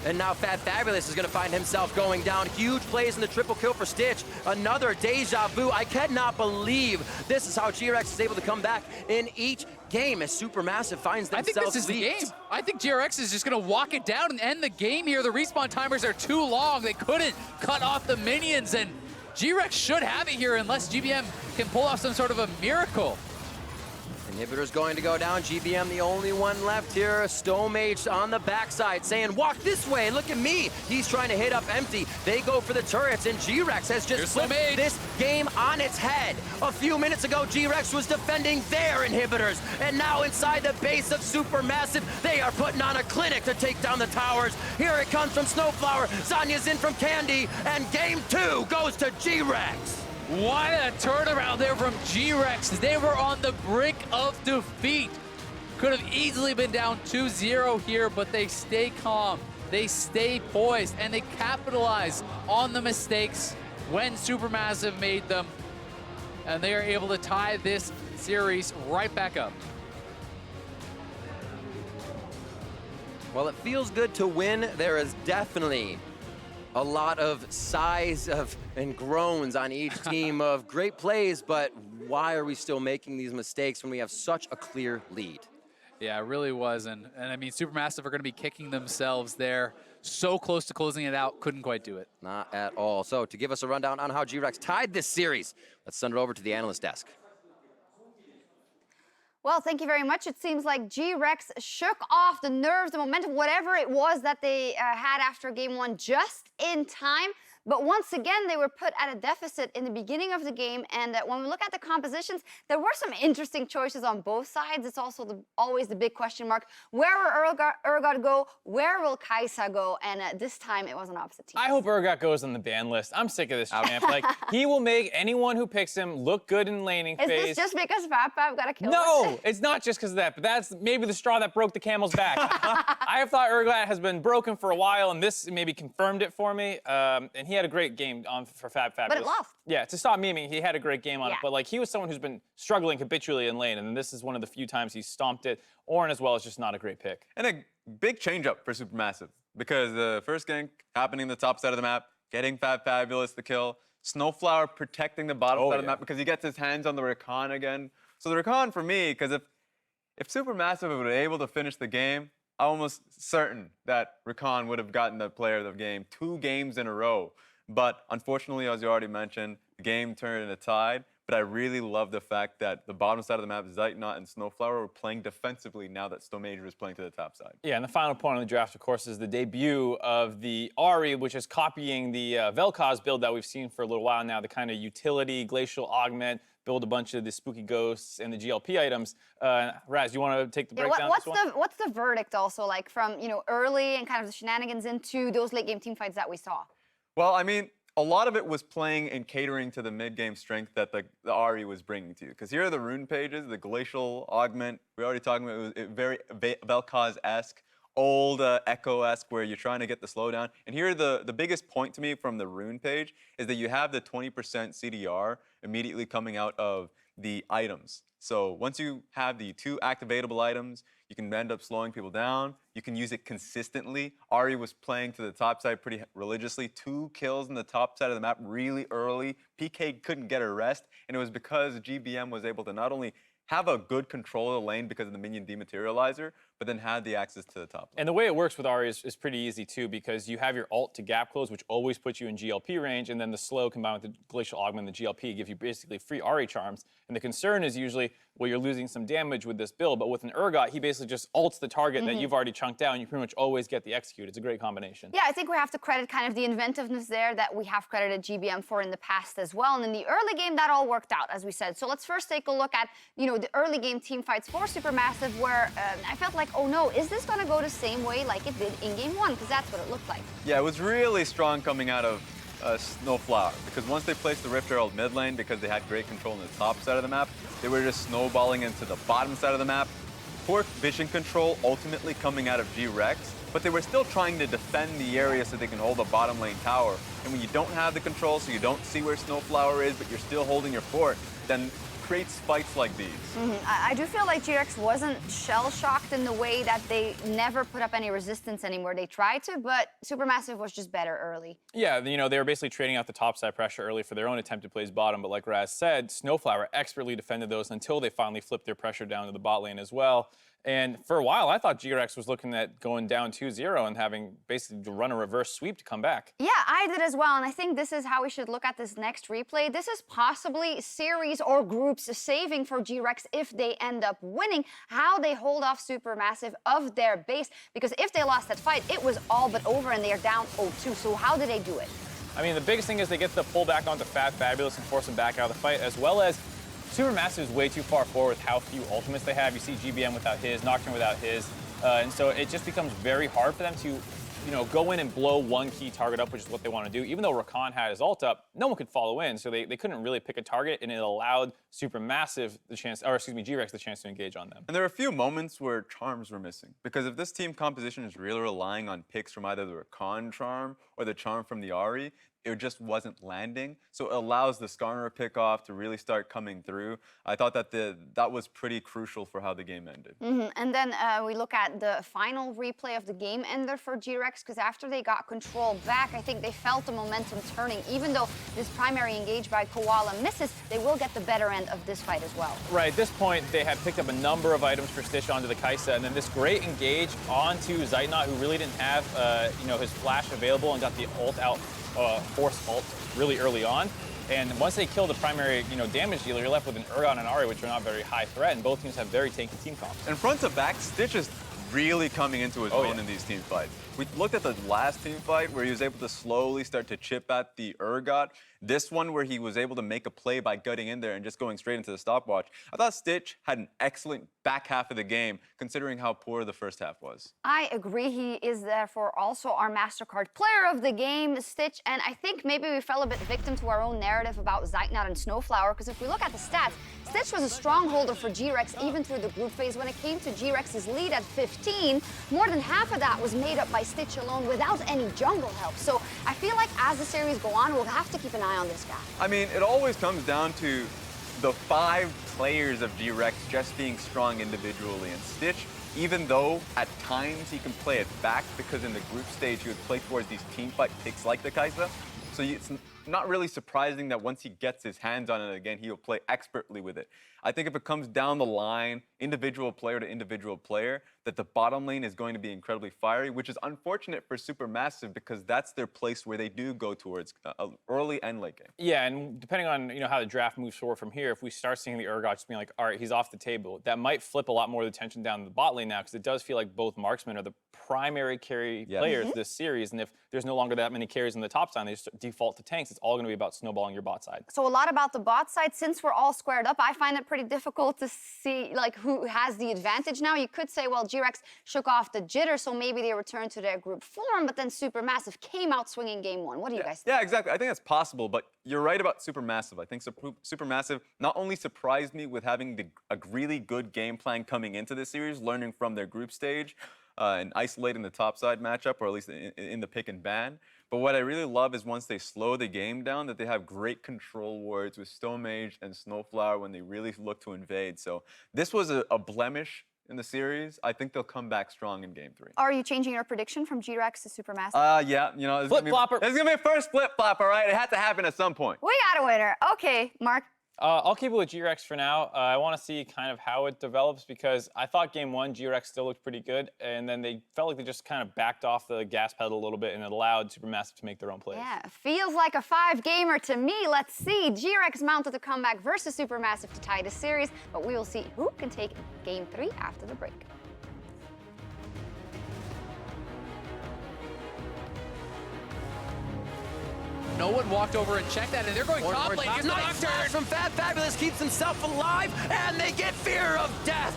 And now fabFabulous is going to find himself going down. Huge plays in the triple kill for Stitch. Another deja vu. I cannot believe this is how GRX is able to come back in each game as SuperMassive finds themselves. I think this is the game. I think GRX is just going to walk it down and end the game here. The respawn timers are too long. They couldn't cut off the minions, and GRX should have it here unless GBM can pull off some sort of a miracle. Inhibitor's going to go down. GBM the only one left here. Stomaged on the backside saying, walk this way, look at me. He's trying to hit up Empty. They go for the turrets, and GRX has just flipped this game on its head. A few minutes ago, GRX was defending their inhibitors, and now inside the base of SuperMassive, they are putting on a clinic to take down the towers. Here it comes from SnowFlower. Zanya's in from Candy, and game 2 goes to GRX. What a turnaround there from GRX. They were on the brink of defeat. Could have easily been down 2-0 here, but they stay calm. They stay poised, and they capitalize on the mistakes when SuperMassive made them. And they are able to tie this series right back up. Well, it feels good to win. There is definitely a lot of sighs and groans on each team of great plays, but why are we still making these mistakes when we have such a clear lead? Yeah, it really was. And I mean, SuperMassive are going to be kicking themselves there. So close to closing it out, couldn't quite do it. Not at all. So to give us a rundown on how GRX tied this series, let's send it over to the analyst desk. Well, thank you very much. It seems like GRX shook off the nerves, the momentum, whatever it was that they had after game 1 just in time. But once again, they were put at a deficit in the beginning of the game. And when we look at the compositions, there were some interesting choices on both sides. It's also always the big question mark. Where will Urgot go? Where will Xayah go? And this time, it was an opposite team. I hope Urgot goes on the ban list. I'm sick of this champ. Like, he will make anyone who picks him look good in laning phase. Is this just because fabFab got a kill? No, it's not just because of that, but that's maybe the straw that broke the camel's back. I have thought Urgot has been broken for a while, and this maybe confirmed it for me. And he had a great game on for fabFabulous. But it lost. Yeah, to stop memeing, he had a great game on it. Yeah. But like, he was someone who's been struggling habitually in lane, and this is one of the few times he's stomped it. Ornn as well is just not a great pick. And a big change up for SuperMassive, because the first gank happening in the top side of the map, getting fabFabulous the kill, SnowFlower protecting the bottom side of the map because he gets his hands on the Rakan again. So the Rakan for me, because if SuperMassive were able to finish the game, I'm almost certain that Rakan would have gotten the player of the game 2 games in a row. But unfortunately, as you already mentioned, the game turned in a tide. But I really love the fact that the bottom side of the map, Zeitnot and SnowFlower, were playing defensively now that Stomaged was playing to the top side. Yeah, and the final point on the draft, of course, is the debut of the Ahri, which is copying the Vel'Koz build that we've seen for a little while now, the kind of utility, glacial augment, build a bunch of the spooky ghosts and the GLP items. Raz, you want to take the breakdown? What's the verdict also like from early and kind of the shenanigans into those late game team fights that we saw? Well, I mean, a lot of it was playing and catering to the mid-game strength that the Ahri was bringing to you. Because here are the rune pages, the glacial augment. We already talked about it was very Vel'Koz-esque, old Echo-esque, where you're trying to get the slowdown. And here, the biggest point to me from the rune page is that you have the 20% CDR immediately coming out of the items. So once you have the 2 activatable items, you can end up slowing people down. You can use it consistently. Ahri was playing to the top side pretty religiously. 2 kills in the top side of the map really early. PK couldn't get a rest, and it was because GBM was able to not only have a good control of the lane because of the minion dematerializer, but then had the access to the top lane. And the way it works with Ahri is pretty easy too, because you have your ult to gap close, which always puts you in GLP range, and then the slow combined with the glacial augment and the GLP give you basically free Ahri charms. And the concern is usually, well, you're losing some damage with this build, but with an Urgot, he basically just ults the target that you've already chunked out, and you pretty much always get the execute. It's a great combination. Yeah, I think we have to credit kind of the inventiveness there that we have credited GBM for in the past as well. And in the early game, that all worked out, as we said. So let's first take a look at, the early game team fights for SuperMassive, where I felt like, oh no, is this going to go the same way like it did in game 1? Because that's what it looked like. Yeah, it was really strong coming out of SnowFlower, because once they placed the Rift Herald mid lane, because they had great control on the top side of the map, they were just snowballing into the bottom side of the map. Poor vision control ultimately coming out of GRX, but they were still trying to defend the area so they can hold the bottom lane tower. And when you don't have the control, so you don't see where SnowFlower is, but you're still holding your fort, then creates fights like these. I do feel like GRX wasn't shell-shocked in the way that they never put up any resistance anymore. They tried to, but SuperMassive was just better early. Yeah, they were basically trading out the top side pressure early for their own attempt to play bottom, but like Raz said, SnowFlower expertly defended those until they finally flipped their pressure down to the bot lane as well. And for a while, I thought GRX was looking at going down 2-0 and having basically to run a reverse sweep to come back. Yeah, I did as well, and I think this is how we should look at this next replay. This is possibly series or groups saving for GRX if they end up winning, how they hold off SuperMassive of their base, because if they lost that fight, it was all but over and they are down 0-2. So how did they do it? I mean, the biggest thing is they get the pull back onto fabFabulous and force them back out of the fight, as well as SuperMassive is way too far forward with how few ultimates they have. You see GBM without his, Nocturne without his, and so it just becomes very hard for them to, go in and blow one key target up, which is what they want to do. Even though Rakan had his ult up, no one could follow in, so they couldn't really pick a target, and it allowed SuperMassive the chance, or excuse me, GRX the chance to engage on them. And there are a few moments where charms were missing, because if this team composition is really relying on picks from either the Rakan charm or the charm from the Ahri, it just wasn't landing. So it allows the Skarner pick-off to really start coming through. I thought that that was pretty crucial for how the game ended. And then we look at the final replay of the game ender for GRX, because after they got control back, I think they felt the momentum turning. Even though this primary engage by Koala misses, they will get the better end of this fight as well. Right, at this point, they had picked up a number of items for Stitch onto the Xayah, and then this great engage onto Zeitnot, who really didn't have, his flash available and got the ult out, force ult really early on. And once they kill the primary, damage dealer, you're left with an Urgot and Ahri, which are not very high threat, and both teams have very tanky team comps. And front to back, Stitch is really coming into his own in these team fights. We looked at the last team fight where he was able to slowly start to chip at the Urgot. This one where he was able to make a play by gutting in there and just going straight into the stopwatch. I thought Stitch had an excellent back half of the game, considering how poor the first half was. I agree. He is therefore also our MasterCard player of the game, Stitch. And I think maybe we fell a bit victim to our own narrative about Zeitnot and SnowFlower, because if we look at the stats, Stitch was a strongholder for GRX even through the group phase. When it came to GRX's lead at 15, more than half of that was made up by Stitch alone without any jungle help. So I feel like as the series go on, we'll have to keep an eye on this guy. I mean, it always comes down to the 5 players of GRX just being strong individually. And Stitch, even though at times he can play it back, because in the group stage he would play towards these teamfight picks like the Xayah, so it's not really surprising that once he gets his hands on it again, he'll play expertly with it. I think if it comes down the line, individual player to individual player, that the bottom lane is going to be incredibly fiery, which is unfortunate for SuperMassive because that's their place where they do go towards early and late game. Yeah, and depending on how the draft moves forward from here, if we start seeing the Urgot just being like, all right, he's off the table, that might flip a lot more of the tension down the bot lane now, because it does feel like both marksmen are the primary carry players this series, and if there's no longer that many carries in the top side, they just default to tanks, it's all going to be about snowballing your bot side. So a lot about the bot side. Since we're all squared up, I find it pretty difficult to see like who has the advantage now. You could say, well, GRX shook off the jitter, so maybe they returned to their group form, but then SuperMassive came out swinging game 1. What do you guys think? Yeah, exactly. I think that's possible, but you're right about SuperMassive. I think SuperMassive not only surprised me with having a really good game plan coming into this series, learning from their group stage, and isolating the topside matchup, or at least in the pick and ban. But what I really love is once they slow the game down, that they have great control wards with Stomaged and SnowFlower when they really look to invade. So this was a blemish in the series. I think they'll come back strong in game 3. Are you changing your prediction from GRX to SuperMassive? Yeah, this Flip-flopper. is gonna be a first flip-flop, all right? It had to happen at some point. We got a winner. Okay, Mark. I'll keep it with GRX for now. I want to see kind of how it develops, because I thought game 1, GRX still looked pretty good, and then they felt like they just kind of backed off the gas pedal a little bit, and it allowed SuperMassive to make their own plays. Yeah, feels like a 5-gamer to me. Let's see. GRX mounted a comeback versus SuperMassive to tie the series, but we will see who can take game 3 after the break. No one walked over and checked that, and they're going top lane. Here's the Nice Nocturne. flash from fabFabulous keeps himself alive, and they get fear of death.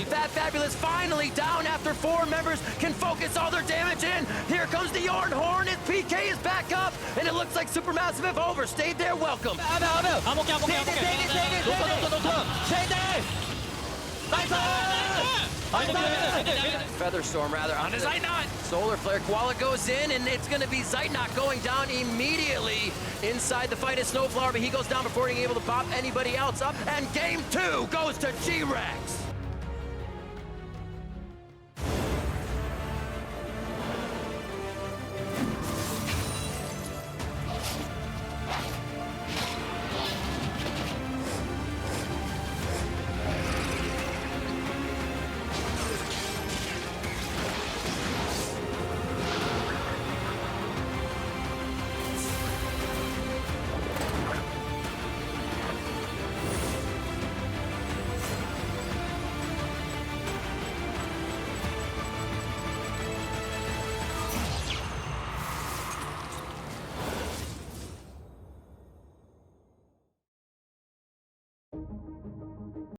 fabFabulous finally down after 4 members can focus all their damage in. Here comes the Ornn. His PK is back up, and it looks like SuperMassive have overstayed their welcome. Featherstorm rather on his Zeitnot. Solar Flare. Koala goes in, and it's going to be Zeitnot going down immediately inside the fight is SnowFlower, but he goes down before being able to pop anybody else up. And game 2 goes to GRX.